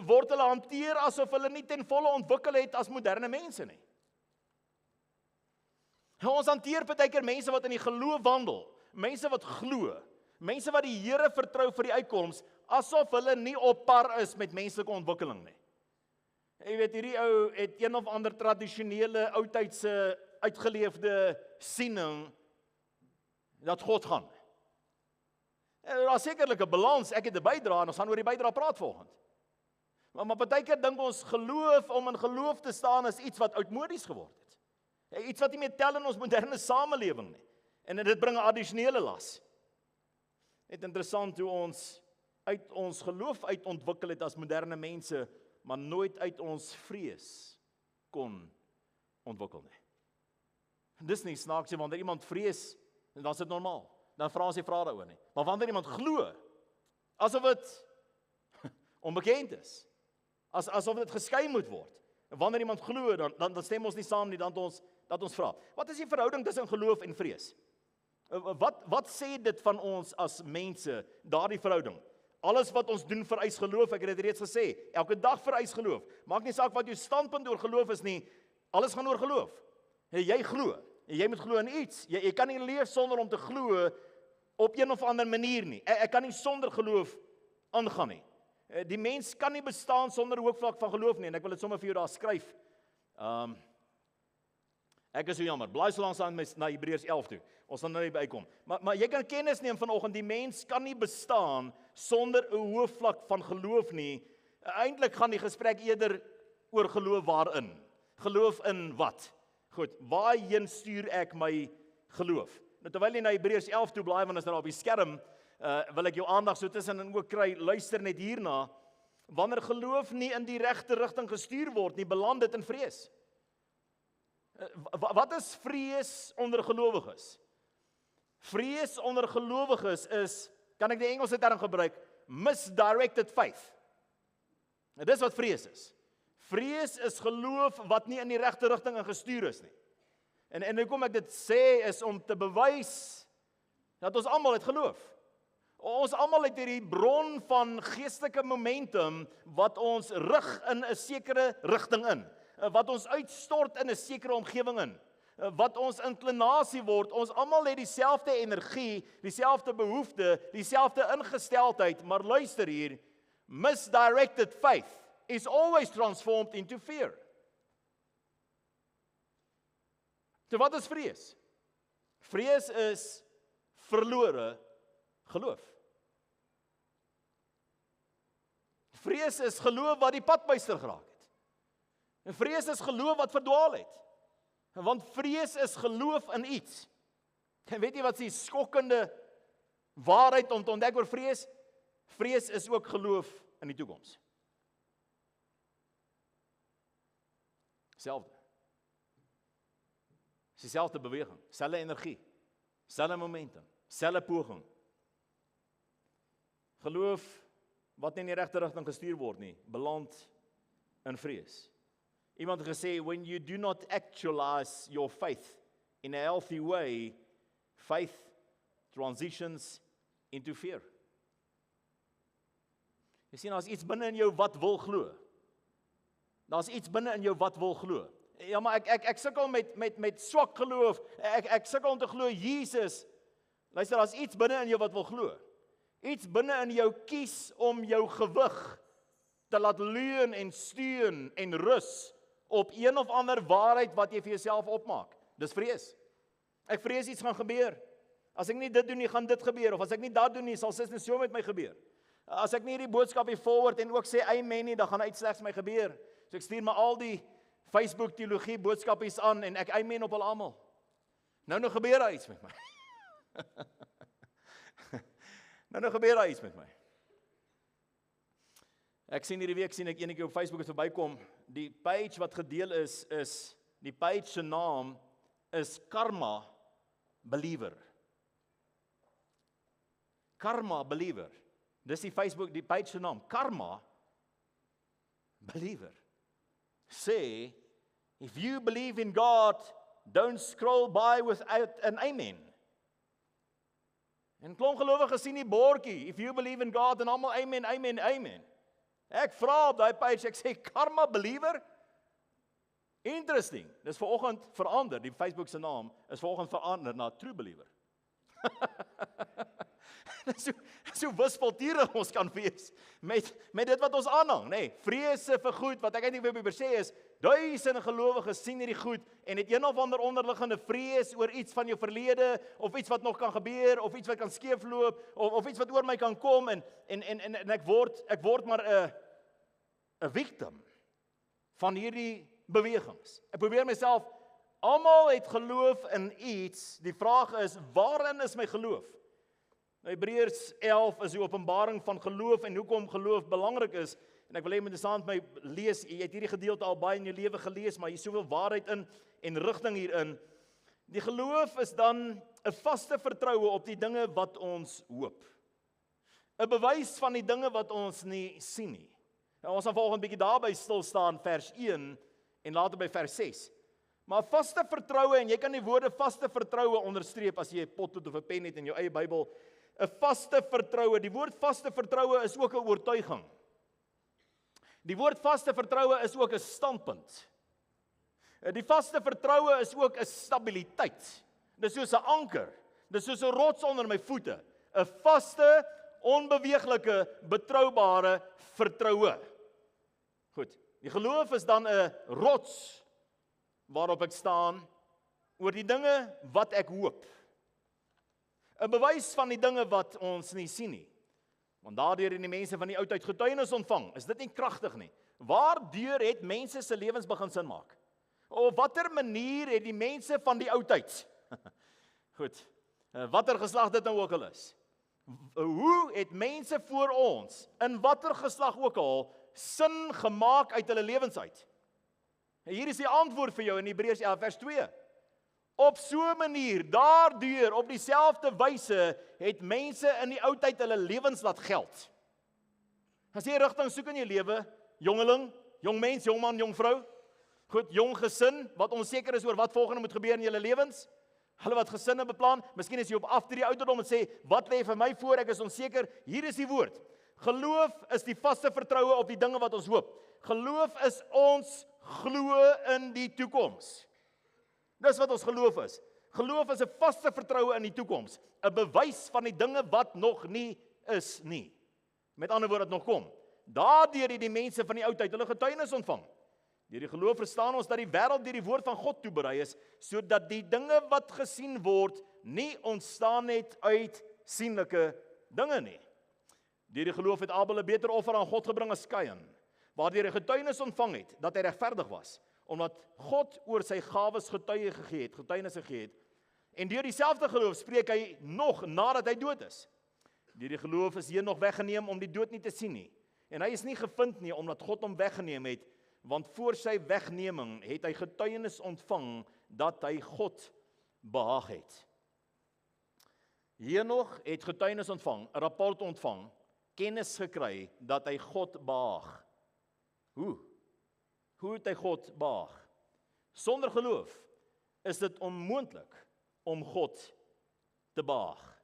S1: word hulle hanteer asof hulle nie ten volle ontwikkel het as moderne mense nie. Ons hanteer partykeer mense wat in die geloof wandel, mense wat glo, mense wat die Here vertrou vir die uitkoms, asof hulle nie op par is met menslike ontwikkeling nie. Jy weet, hierdie ou het een of ander tradisionele oudtydse uitgeleefde siening dat God gaan. Daar is sekerlik 'n balans, ek het 'n bydrae en ons gaan oor die bydrae praat vanoggend. Maar partykeer dink ons geloof om in geloof te staan is iets wat oudmodies geword het. Iets wat nie meer tel in ons moderne samelewing nie. En dit bring 'n addisionele las. Net interessant hoe ons uit ons geloof uit ontwikkel het as moderne mense, maar nooit uit ons vrees kon ontwikkel nie. Dis nie snaaks nie, wanneer iemand vrees, dan is dit normaal. Dan vra ons nie vrae daaroor nie. Maar wanneer iemand glo, asof dit onbekend is, asof dit geskei moet word. En wanneer iemand glo, dan stem ons nie saam nie, dat ons vra. Wat is die verhouding tussen geloof en vrees? Wat sê dit van ons as mense, daardie verhouding? Alles wat ons doen vereis geloof, ek het dit reeds gesê. Elke dag vereis geloof. Maak nie saak wat jou standpunt oor geloof is nie, alles gaan oor geloof. Jy glo. Jy moet glo in iets. Jy kan nie leef sonder om te glo op een of ander manier nie. Ek kan nie sonder geloof aangaan nie. Die mens kan nie bestaan sonder 'n hoë vlak van geloof nie, en ek wil dit sommer vir jou daar skryf. Ek is so jammer. Blaai so langs aan na Hebreërs 11 toe. Ons gaan nou nie bykom. Maar jy kan kennis neem vanoggend, die mens kan nie bestaan sonder 'n hoë vlak van geloof nie. Eintlik gaan die gesprek eerder oor geloof waarin. Geloof in wat? Goed, waarheen stuur ek my geloof? Nou terwyl jy na Hebreërs 11 toe blaai, want is nou op die skerm, wil ek jou aandag so tussenin ook kry, luister net hierna. Wanneer geloof nie in die regte rigting gestuur word nie, beland dit in vrees. Wat is vrees onder gelowiges? Vrees onder gelowiges is, kan ek die Engelse term gebruik, misdirected faith. En dis wat vrees is. Vrees is geloof wat nie in die regte rigting gestuur is nie. En hoekom ek dit sê is om te bewys dat ons almal het geloof. Ons almal het hierdie bron van geestelike momentum wat ons rig in 'n sekere rigting in, wat ons uitstort in 'n sekere omgewing in, wat ons inklinasie word. Ons almal het dieselfde energie, dieselfde behoefte, dieselfde ingesteldheid, maar luister hier, misdirected faith is always transformed into fear. So wat is vrees? Vrees is verlore geloof. Vrees is geloof wat die pad byster geraak het. En vrees is geloof wat verdwaal het. Want vrees is geloof in iets. En weet jy wat die skokkende waarheid om te ontdek oor vrees? Vrees is ook geloof in die toekoms. Selfde. Dis dieselfde beweging, selfde energie, selfde momentum, selfde poging. Geloof wat nie in die regte rigting gestuur word nie, beland in vrees. Iemand het gesê, when you do not actualize your faith in a healthy way, faith transitions into fear. Jy sien, daar's iets binne in jou wat wil glo. Daar's iets binne in jou wat wil glo. Ja, maar ek sukkel met swak geloof. Ek sukkel om te glo Jesus. Luister, daar's iets binne in jou wat wil glo. Iets binne in jou kies om jou gewig te laat leun en steun en rus op een of ander waarheid wat jy vir jouself opmaak. Dis vrees. Ek vrees iets gaan gebeur. As ek nie dit doen nie, gaan dit gebeur. Of as ek nie dat doen nie, sal dit net so met my gebeur. As ek nie hierdie boodskap hier forward en ook sê amen nie, dan gaan iets slegs my gebeur. So ek stuur maar al die Facebook teologie boodskapies aan en ek amen op hulle almal. Nou gebeur daar iets met my. nou gebeur daar iets met my. Ek sien hierdie week ek enetjie op Facebook het verbykom. Die page wat gedeel is die page se naam is Karma Believer. Karma Believer. Dis die Facebook, die page se naam, Karma Believer. Sê, if you believe in God, don't scroll by without an amen. En klomp gelowiges sien die bordjie, if you believe in God, en almal amen, amen, amen. Ek vra op daai page, ek sê, Karma Believer? Interesting. Dis vanoggend verander, die Facebook se naam is vanoggend verander na True Believer. so wispelturig ons kan wees met dit wat ons aanhang, nê. Vrese vir goed, wat ek eintlik wil sê is, duisende gelowiges sien hierdie goed en het een of ander onderliggende vrees oor iets van jou verlede, of iets wat nog kan gebeur, of iets wat kan skeefloop, of iets wat oor my kan kom, en ek word maar 'n victim van hierdie bewegings. Ek probeer myself, almal het geloof in iets, die vraag is, waarin is my geloof? Hebreërs 11 is die openbaring van geloof en hoekom geloof belangrik is. En ek wil hê met saam met my lees, jy het hierdie gedeelte al baie in jou lewe gelees, maar hier is soveel waarheid in en rigting hierin. Die geloof is dan 'n vaste vertroue op die dinge wat ons hoop. 'n Bewys van die dinge wat ons nie sien nie. Nou, ons gaan volgende bietjie daarby stil staan, vers 1 en later by vers 6. Maar vaste vertroue, en jy kan die woorde vaste vertroue onderstreep as jy 'n potlood of 'n pen het in jou eie Bybel. 'n Vaste vertroue, die woord vaste vertroue is ook 'n oortuiging. Die woord vaste vertroue is ook 'n standpunt. Die vaste vertroue is ook 'n stabiliteit. Dis soos 'n anker. Dis soos 'n rots onder my voete. 'n Vaste, onbeweeglike, betroubare vertroue. Goed, die geloof is dan 'n rots waarop ek staan oor die dinge wat ek hoop. 'n Bewys van die dinge wat ons nie sien nie. Want daardeur het die mense van die oudheid getuienis ontvang. Is dit nie kragtig nie? Waardeur het mense se lewens begin sin maak? Op watter manier het die mense van die oudheid, goed, watter geslag dit nou ook al is, hoe het mense voor ons, in watter geslag ook al, sin gemaak uit hulle lewens uit? En hier is die antwoord vir jou in Hebreërs 11 vers 2. Op so 'n manier, daardeur, op dieselfde wyse, het mense in die oudheid hulle lewens laat geld. As jy rigting soek in jou lewe, jongeling, jong mens, jong man, jong vrou, goed, jong gesin, wat onseker is oor wat volgende moet gebeur in julle lewens, hulle wat gesinne beplan, miskien is jy op aftrede ouderdom en sê, wat lê vir my voor, ek is onseker, hier is die woord. Geloof is die vaste vertroue op die dinge wat ons hoop. Geloof is ons glo in die toekoms. Dis wat ons geloof is. Geloof is 'n vaste vertroue in die toekoms, 'n bewys van die dinge wat nog nie is nie. Met ander woorde, wat nog kom. Daardeur het die mense van die oudheid hulle getuienis ontvang. Deur die geloof verstaan ons dat die wêreld deur die woord van God toeberei is, sodat die dinge wat gesien word nie ontstaan het uit sienlike dinge nie. Deur die geloof het Abel 'n beter offer aan God gebring as Kain, waardeur hy getuienis ontvang het dat hy regverdig was, omdat God oor sy gawes getuienis gegee het. En deur dieselfde geloof spreek hy nog nadat hy dood is. Deur die geloof is Henog weggeneem om die dood nie te sien nie. En hy is nie gevind nie omdat God hom weggeneem het, want voor sy wegneming het hy getuienis ontvang dat hy God behaag het. Henog het getuienis ontvang, 'n rapport ontvang, kennis gekry dat hy God behaag. Hoe het hy God behaag? Sonder geloof is dit onmoontlik om God te behaag.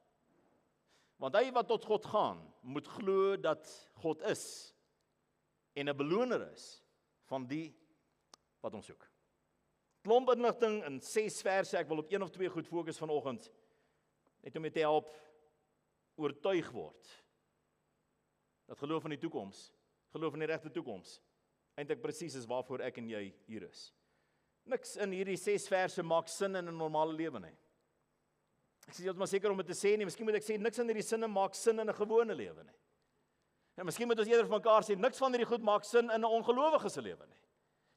S1: Want hy wat tot God gaan, moet glo dat God is en 'n beloner is van die wat ons soek. Klomp inligting in 6 verse, ek wil op 1 of 2 goed fokus vanoggend, net om jou te help oortuig word dat geloof in die toekoms, geloof in die regte toekoms, eintlik presies is waarvoor ek en jy hier is. Niks in hierdie 6 verse maak sin in 'n normale lewe nie. Ek sê heeltemal seker om dit te sê nie, miskien moet ek sê niks in hierdie sinne maak sin in 'n gewone lewe nie. En miskien moet ons eerder vir mekaar sê niks van hierdie goed maak sin in 'n ongelowige se lewe nie.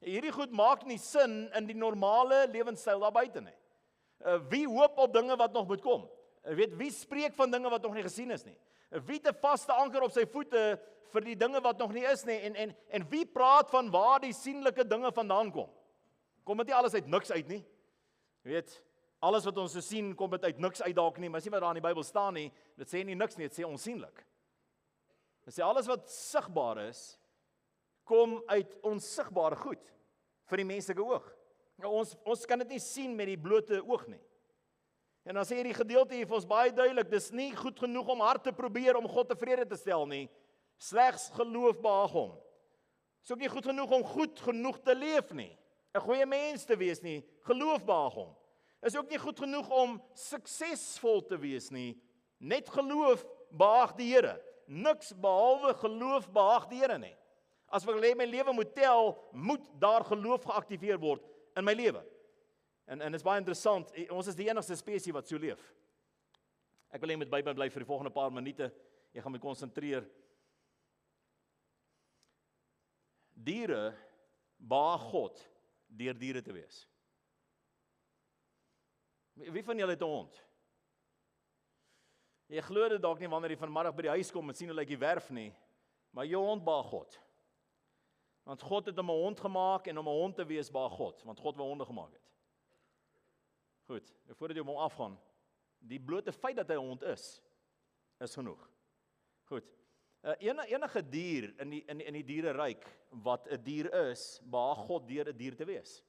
S1: Hierdie goed maak nie sin in die normale lewenstyl daar buite nie. Wie hoop op dinge wat nog moet kom? Wie spreek van dinge wat nog nie gesien is nie? Wie het 'n vaste anker op sy voete vir die dinge wat nog nie is nie? En wie praat van waar die sienlike dinge vandaan kom? Kom dit nie alles uit niks uit nie? Jy weet, alles wat ons sien, kom dit uit niks uit dalk nie, maar sien wat daar in die Bybel staan nie, dit sê nie niks nie, dit sê onsienlik. Dit sê alles wat sigbaar is, kom uit onsigbare goed vir die menslike oog. Nou, ons kan dit nie sien met die blote oog nie. En dan sê hierdie gedeelte hier vir ons baie duidelik, dis nie goed genoeg om hard te probeer om God tevrede te stel nie, slegs geloof behaag hom. Dis ook nie goed genoeg om goed genoeg te leef nie, 'n goeie mens te wees nie, geloof behaag hom. Is ook nie goed genoeg om suksesvol te wees nie, net geloof behaag die Here. Niks behalwe geloof behaag die Here nie. As ek my lewe moet tel, moet daar geloof geaktiveer word in my lewe. En dit is baie interessant, ons is die enigste spesies wat so leef. Ek wil net met Bybel bly vir die volgende paar minute. Ek gaan my konsentreer. Diere behaag God deur diere te wees. Wie van julle het 'n hond? Jy glo dit dalk nie wanneer jy vanmiddag by die huis kom en sien hoe lyk die werf nie, maar jou hond behaag God. Want God het hom 'n hond gemaak en om 'n hond te wees behaag God, want God wou honde gemaak het. Goed, voordat jy hom afgaan, die blote feit dat hy 'n hond is genoeg. Goed. Enige dier in die diereryk wat 'n dier is, behaag God deur 'n dier te wees.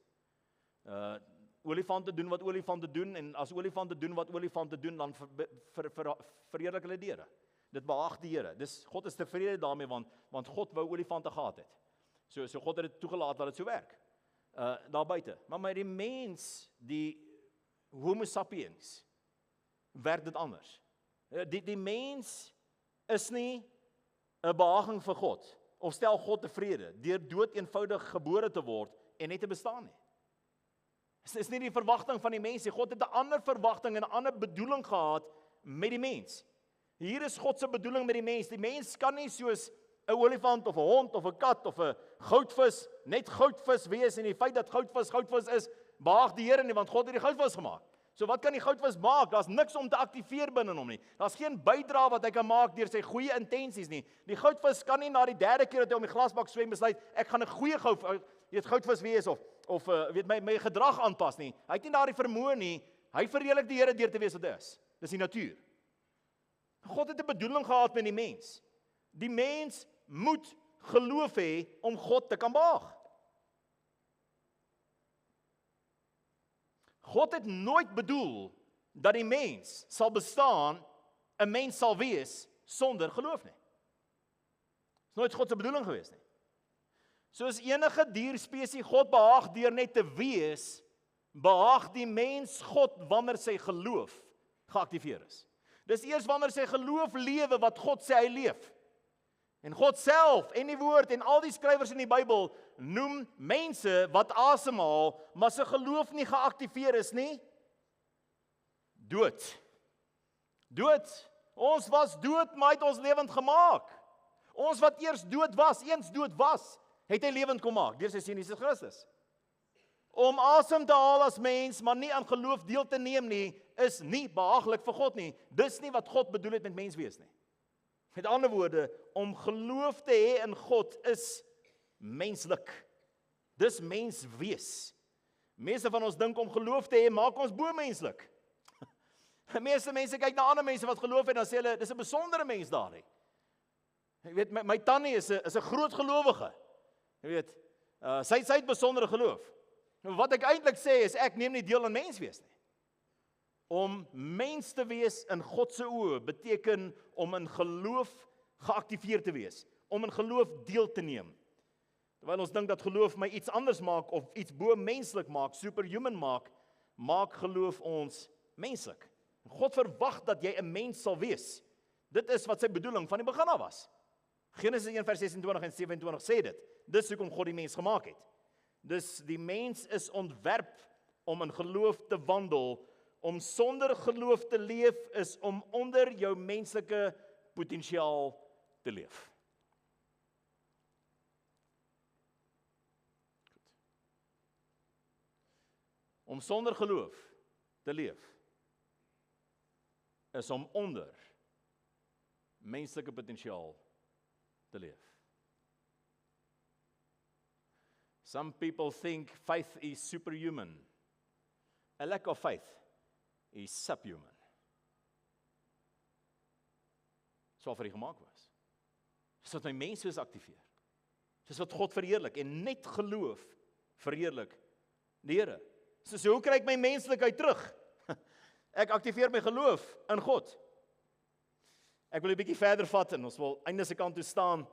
S1: Olifante doen wat olifante doen, en as olifante doen wat olifante doen, dan verheerlik hulle diere. Dit behaag die Here. God is tevrede daarmee, want God wou olifante gehad het. So God het dit toegelaat dat dit so werk. Daar buite. Maar met die mens, die Homo sapiens, werk dit anders. Die mens is nie 'n behaging vir God, of stel God tevrede, deur dood eenvoudig gebore te word en net te bestaan nie. Dit is nie die verwagting van die mens nie. God het 'n ander verwagting en 'n ander bedoeling gehad met die mens. Hier is God se bedoeling met die mens. Die mens kan nie soos 'n olifant of 'n hond of 'n kat of 'n goudvis net goudvis wees, en die feit dat goudvis is, behaag die Here nie, want God het die goudvis gemaak. So wat kan die goudvis maak? Daar's niks om te aktiveer binne hom nie. Daar's geen bydrae wat hy kan maak deur sy goeie intensies nie. Die goudvis kan nie na die derde keer dat hy om die glasbak swem besluit, ek gaan 'n goeie goudvis wees of my gedrag aanpas nie. Hy het nie daardie vermoë nie. Hy verheerlik die Here deur te wees wat hy is. Dis die natuur. God het 'n bedoeling gehad met die mens. Die mens moet geloof hê om God te kan behaag. God het nooit bedoel dat die mens sal bestaan, 'n mens sal wees sonder geloof nie. Dis nooit God se bedoeling gewees nie. Soos enige dierspesie God behaag deur net te wees, behaag die mens God wanneer sy geloof geaktiveer is. Dis eers wanneer sy geloof lewe wat God sê hy leef. En God self en die woord en al die skrywers in die Bybel noem mense wat asemhaal, maar se geloof nie geaktiveer is nie, dood. Dood. Ons was dood, maar hy het ons lewend gemaak. Ons wat eers dood was, het hy lewend kom maak deur sy seun Jesus Christus. Om asem te haal as mens, maar nie aan geloof deel te neem nie, is nie behaaglik vir God nie. Dis nie wat God bedoel het met mens wees nie. Met ander woorde, om geloof te hê in God is menslik. Dis mens wees. Meeste van ons dink om geloof te hê maak ons bo-menslik. Meeste mense kyk na ander mense wat geloof het en dan sê hulle, dis 'n besondere mens daardie. Jy weet, my tannie is 'n groot gelowige. Jy weet, sy het besondere geloof. Nou, wat ek eintlik sê is, ek neem nie deel aan mens wees nie. Om mens te wees in God se oë beteken om in geloof geaktiveer te wees, om in geloof deel te neem. Terwyl ons dink dat geloof my iets anders maak of iets bo-menslik maak, superhuman maak geloof ons menslik. God verwag dat jy 'n mens sal wees. Dit is wat sy bedoeling van die begin af was. Genesis 1 vers 26 en 27 sê dit. Dis hoekom God die mens gemaak het. Dus die mens is ontwerp om in geloof te wandel. Om sonder geloof te leef is om onder jou menslike potensiaal te leef. Goed. Om sonder geloof te leef is om onder menslike potensiaal te leef. Some people think faith is superhuman. A lack of faith is subhuman. So vir hy gemaak was. Dis wat my mens soos aktiveer. Dis wat God verheerlik en net geloof verheerlik die Here. So hoe kry ek my menslikheid terug? Ek aktiveer my geloof in God. Ek wil 'n bietjie verder vat en ons wil einde se kant toe staan.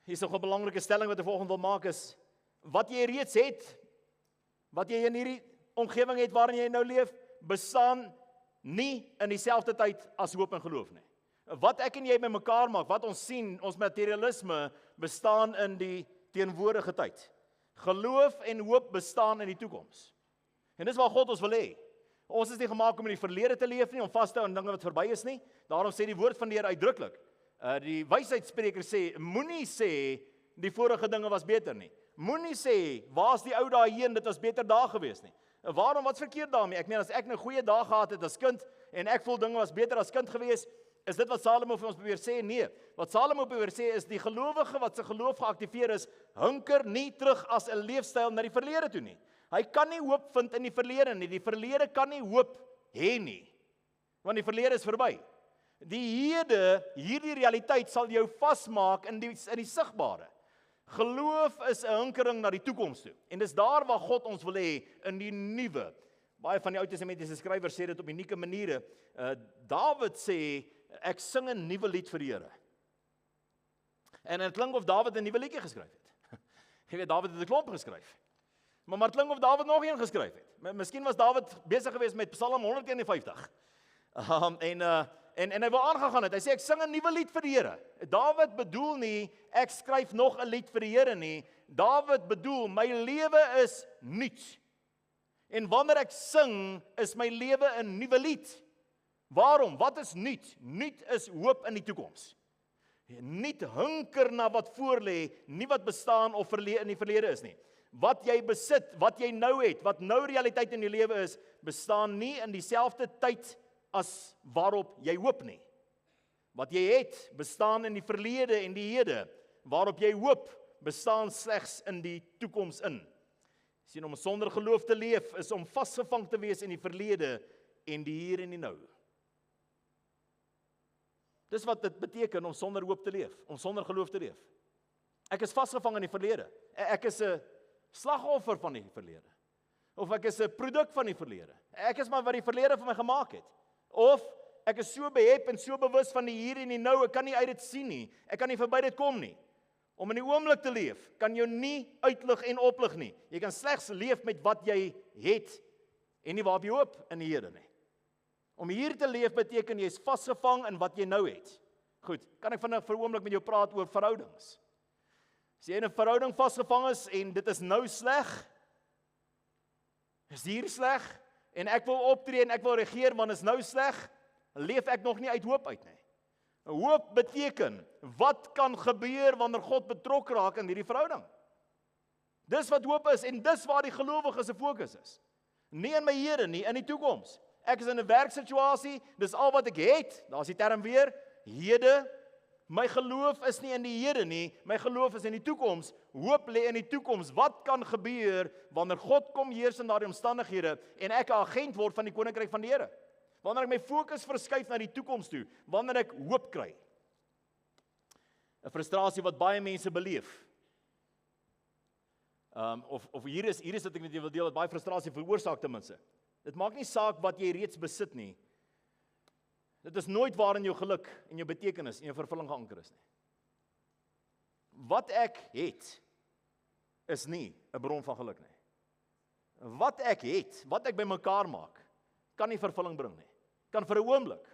S1: Hier is nog 'n belangrike stelling wat ek volgende wil maak is, wat jy reeds het, wat jy in hierdie omgewing het waarin jy nou leef, bestaan nie in dieselfde tyd as hoop en geloof nie. Wat ek en jy by mekaar maak, wat ons sien, ons materialisme bestaan in die teenwoordige tyd. Geloof en hoop bestaan in die toekoms. En dis waar God ons wil hê. Ons is nie gemaak om in die verlede te leef nie, om vas te hou aan dinge wat verby is nie. Daarom sê die woord van die Here uitdruklik. Die wysheidspreker sê, moenie sê die vorige dinge was beter nie. Moenie sê, waar's die ou dae heen, dit was beter dae gewees nie. Waarom, wat's verkeerd daarmee? Ek meen, as ek 'n goeie dag gehad het as kind, en ek voel dinge was beter as kind gewees, is dit wat Salomo vir ons probeer sê? Nee. Wat Salomo probeer sê is, die gelowige wat sy geloof geaktiveer is, hunker nie terug as 'n leefstyl na die verlede toe nie. Hy kan nie hoop vind in die verlede nie. Die verlede kan nie hoop hê nie, want die verlede is verby. Die hede, hierdie realiteit sal jou vasmaak in die sigbare. Geloof is 'n hinkering na die toekoms toe. En dis daar waar God ons wil hê, in die nuwe. Baie van die Ou Testamentiese skrywers sê dit op unieke maniere. Dawid sê, ek sing 'n nuwe lied vir die Here. En dit klink of Dawid 'n nuwe liedjie geskryf het. Jy weet, Dawid het 'n klomp geskryf. Maar het klink of Dawid nog een geskryf het. Miskien was Dawid besig geweest met Psalm 151. En hy wou aangegaan het. Hy sê, ek sing 'n nuwe lied vir die Here. Dawid bedoel nie, ek skryf nog 'n lied vir die Here nie. Dawid bedoel, my lewe is nuut. En wanneer ek sing, is my lewe 'n nuwe lied. Waarom? Wat is nuut? Nuut is hoop in die toekoms. Nuut hunker na wat voorlê, nie wat bestaan of in die verlede is nie. Wat jy besit, wat jy nou het, wat nou realiteit in jou lewe is, bestaan nie in dieselfde tyd as waarop jy hoop nie. Wat jy het, bestaan in die verlede en die hede. Waarop jy hoop, bestaan slegs in die toekoms in. Sien, om sonder geloof te leef, is om vasgevang te wees in die verlede en die hier en die nou. Dis wat dit beteken om sonder hoop te leef, om sonder geloof te leef. Ek is vasgevang in die verlede. Ek is 'n slagoffer van die verlede. Of ek is 'n produk van die verlede. Ek is maar wat die verlede vir my gemaak het. Of ek is so behep en so bewus van die hier en die nou, ek kan nie uit dit sien nie. Ek kan nie verby dit kom nie. Om in die oomblik te leef, kan jou nie uitlig en oplig nie. Jy kan slegs leef met wat jy het en nie waarop jy hoop in die Here nie. Om hier te leef beteken jy is vasgevang in wat jy nou het. Goed, kan ek vinnig vir 'n oomblik met jou praat oor verhoudings? As jy in 'n verhouding vasgevang is en dit is nou sleg, is hier sleg, en ek wil optree en ek wil regeer, want is nou sleg, leef ek nog nie uit hoop uit nie. Hoop beteken, wat kan gebeur wanneer God betrokke raak in hierdie verhouding? Dis wat hoop is, en dis waar die gelowige se fokus is. Nie in my hede nie, in die toekoms. Ek is in 'n werksituasie, dis al wat ek het, daar's die term weer, hede. My geloof is nie in die hede nie, my geloof is in die toekoms. Hoop lê in die toekoms. Wat kan gebeur wanneer God kom heers in daardie omstandighede en ek 'n agent word van die koninkryk van die Here? Wanneer ek my fokus verskuif na die toekoms toe, wanneer ek hoop kry. 'n Frustrasie wat baie mense beleef. Of hier is wat ek met julle wil deel, wat baie frustrasie veroorsaak ten minste. Dit maak nie saak wat jy reeds besit nie. Dit is nooit waarin jou geluk en jou betekenis en jou vervulling geanker is nie. Wat ek het, is nie 'n bron van geluk nie. Wat ek het, wat ek bymekaar maak, kan nie vervulling bring nie. Kan vir 'n oomblik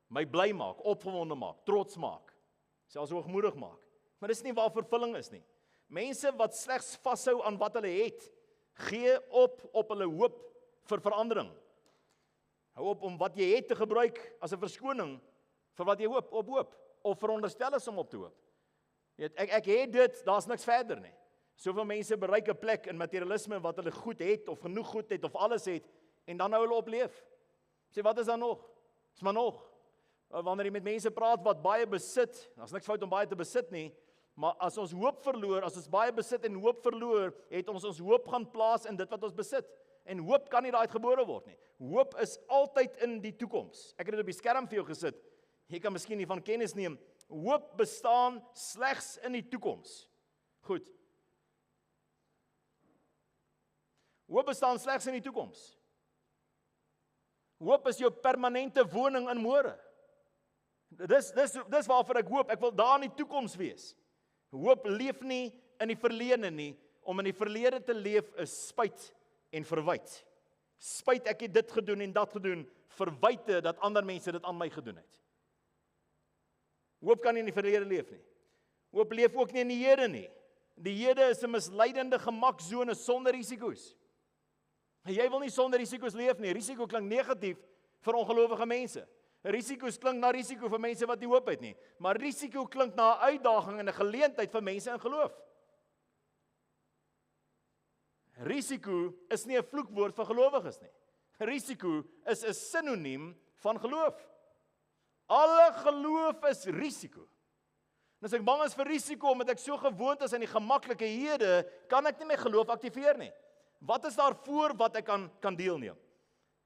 S1: my bly maak, opgewonde maak, trots maak, selfs hoogmoedig maak. Maar dis nie waar vervulling is nie. Mense wat slegs vashou aan wat hulle het, gee op hulle hoop vir verandering. Hou op om wat jy het te gebruik as 'n verskoning vir wat jy hoop, of veronderstel is om op te hoop. Ek het dit, daar's niks verder nie. Soveel mense bereik 'n plek in materialisme wat hulle goed het, of genoeg goed het, of alles het, en dan hou hulle op leef. Sê, wat is dan nog? Is maar nog. Wanneer jy met mense praat wat baie besit, daar's niks fout om baie te besit nie, maar as ons hoop verloor, as ons baie besit en hoop verloor, het ons hoop gaan plaas in dit wat ons besit. En hoop kan nie daaruit gebore word nie. Hoop is altyd in die toekoms. Ek het dit op die skerm vir jou gesit. Jy kan miskien hiervan kennis neem. Hoop bestaan slegs in die toekoms. Goed. Hoop bestaan slegs in die toekoms. Hoop is jou permanente woning in môre. Dis waarvoor ek hoop. Ek wil daar in die toekoms wees. Hoop leef nie in die verlede nie. Om in die verlede te leef is spyt en verwyd. Spyt, ek het dit gedoen en dat gedoen, verwyte dat ander mense dit aan my gedoen het. Hoop kan nie in die verlede leef nie. Hoop leef ook nie in die hede nie. Die hede is 'n misleidende gemaksone sonder risiko's. En jy wil nie sonder risiko's leef nie. Risiko klink negatief vir ongelowige mense. Risiko's klink na risiko vir mense wat nie hoop het nie. Maar risiko klink na 'n uitdaging en 'n geleentheid vir mense in geloof. Risiko is nie 'n vloekwoord vir gelowiges nie. Risiko is 'n sinoniem van geloof. Alle geloof is risiko. En as ek bang is vir risiko omdat ek so gewoond is aan die gemaklike hede, kan ek nie my geloof aktiveer nie. Wat is daar voor wat ek kan deelneem?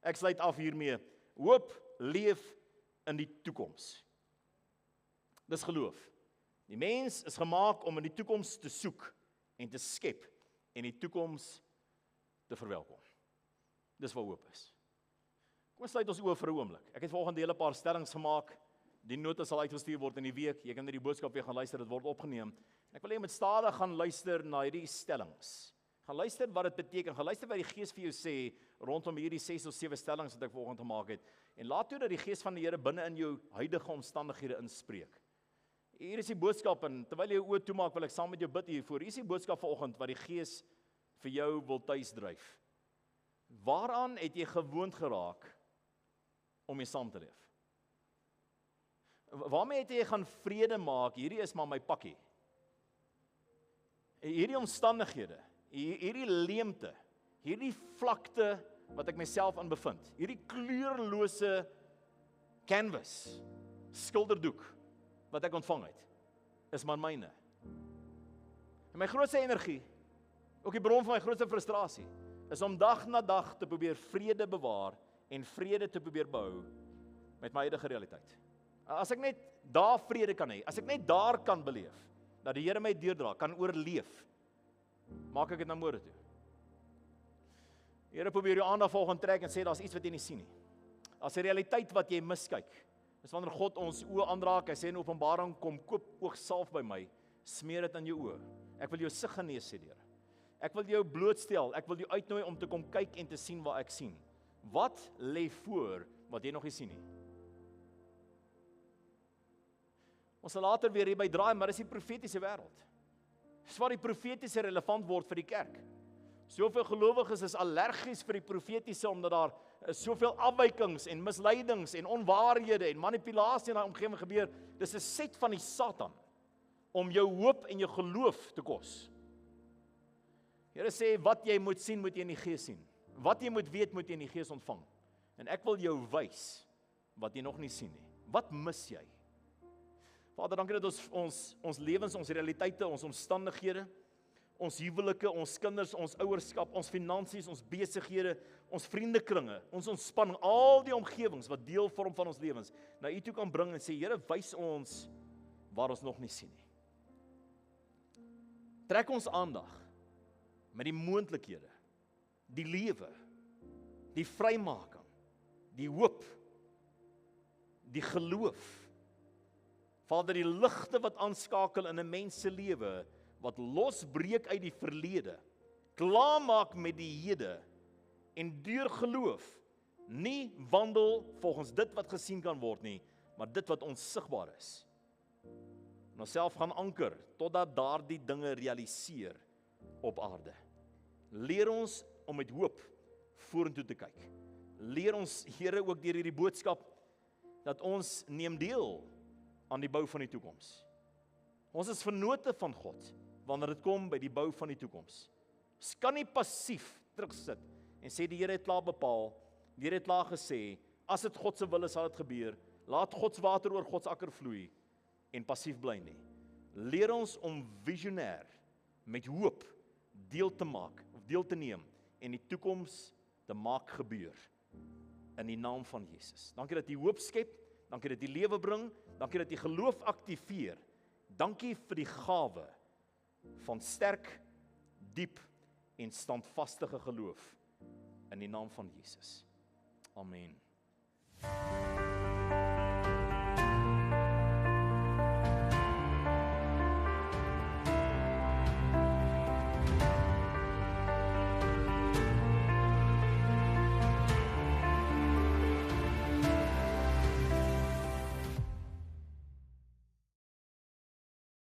S1: Ek sluit af hiermee. Hoop leef in die toekoms. Dis geloof. Die mens is gemaak om in die toekoms te soek en te skep en die toekoms te verwelkom. Dis wat hoop is. Kom ons sluit ons oë vir 'n oomblik. Ek het vanoggend 'n hele paar stellings gemaak. Die nota sal uitgestuur word in die week. Jy kan net die boodskap weer gaan luister, dit word opgeneem. Ek wil hê jy moet stadig gaan luister na hierdie stellings. Gaan luister wat dit beteken. Gaan luister wat die Gees vir jou sê rondom hierdie 6 of 7 stellings wat ek vanoggend gemaak het. En laat toe dat die Gees van die Here binne in jou huidige omstandighede inspreek. Hier is die boodskap en terwyl jy jou oë toemaak, wil ek saam met jou bid hiervoor. Hier is die boodskap vanoggend wat die Gees vir jou wil tuisdryf. Waaraan het jy gewoond geraak om mee saam te leef? Waarmee het jy gaan vrede maak? Hierdie is maar my pakkie. Hierdie omstandighede, hierdie leemte, hierdie vlakte wat ek myself in bevind, hierdie kleurlose canvas, skilderdoek wat ek ontvang het, is maar myne. En my grootste energie, ook die bron van my grootste frustrasie, is om dag na dag te probeer vrede bewaar en vrede te probeer bou met my huidige realiteit. As ek net daar vrede kan hê, as ek net daar kan beleef, dat die Here my deurdra, kan oorleef, maak ek dit na môre toe. Die Here probeer jou aandag volgens trek en sê, daar's iets wat jy nie sien nie. Daar's 'n realiteit wat jy miskyk. Dis wanneer God ons oë aanraak, hy sê in Openbaring, kom koop oogsalf by my, smeer dit aan jou oë. Ek wil jou sig genees, sê die Here. Ek wil jou blootstel, ek wil jou uitnooi om te kom kyk en te sien wat ek sien. Wat lê voor wat jy nog nie sien nie? Ons sal later weer hierby draai, maar dis die profetiese wêreld. Dis waar die profetiese relevant word vir die kerk. Soveel gelowiges is allergies vir die profetiese omdat daar soveel afwykings en misleidings en onwaarhede en manipulasie in daai omgewing gebeur. Dis 'n set van die Satan om jou hoop en jou geloof te kos. Here sê wat jy moet sien, moet jy in die Gees sien. Wat jy moet weet, moet jy in die Gees ontvang. En ek wil jou wys wat jy nog nie sien nie. Wat mis jy? Vader, dankie dat ons lewens, ons realiteite, ons omstandighede, ons huwelike, ons kinders, ons ouerskap, ons finansies, ons besighede, ons vriendekringe, ons ontspanning, al die omgewings wat deel vorm van ons lewens, na U toe kan bring en sê, Here, wys ons waar ons nog nie sien nie. Trek ons aandag met die moontlikhede, die lewe, die vrymaking, die hoop, die geloof. Vader, die ligte wat aanskakel in 'n mens se lewe, wat losbreek uit die verlede, klaarmaak met die hede, en deur geloof, nie wandel volgens dit wat gesien kan word nie, maar dit wat onsigbaar is. En onsself gaan anker, totdat daardie dinge realiseer op aarde. Leer ons om met hoop vorentoe te kyk. Leer ons, Here, ook deur hierdie boodskap, dat ons neem deel aan die bou van die toekoms. Ons is vennote van God, wanneer dit kom by die bou van die toekoms. Ons kan nie passief terugsit en sê die Here het klaar bepaal, die Here het klaar gesê, as dit God se wil is, sal dit gebeur, laat God se water oor God se akker vloei, en passief bly nie. Leer ons om visionêr, met hoop, deel te maak, of deel te neem, en die toekoms te maak gebeur, in die naam van Jesus. Dankie dat U hoop skep, dankie dat U lewe bring, dankie dat U geloof aktiveer, dankie vir die gawe van sterk, diep en standvastige geloof in die naam van Jesus. Amen.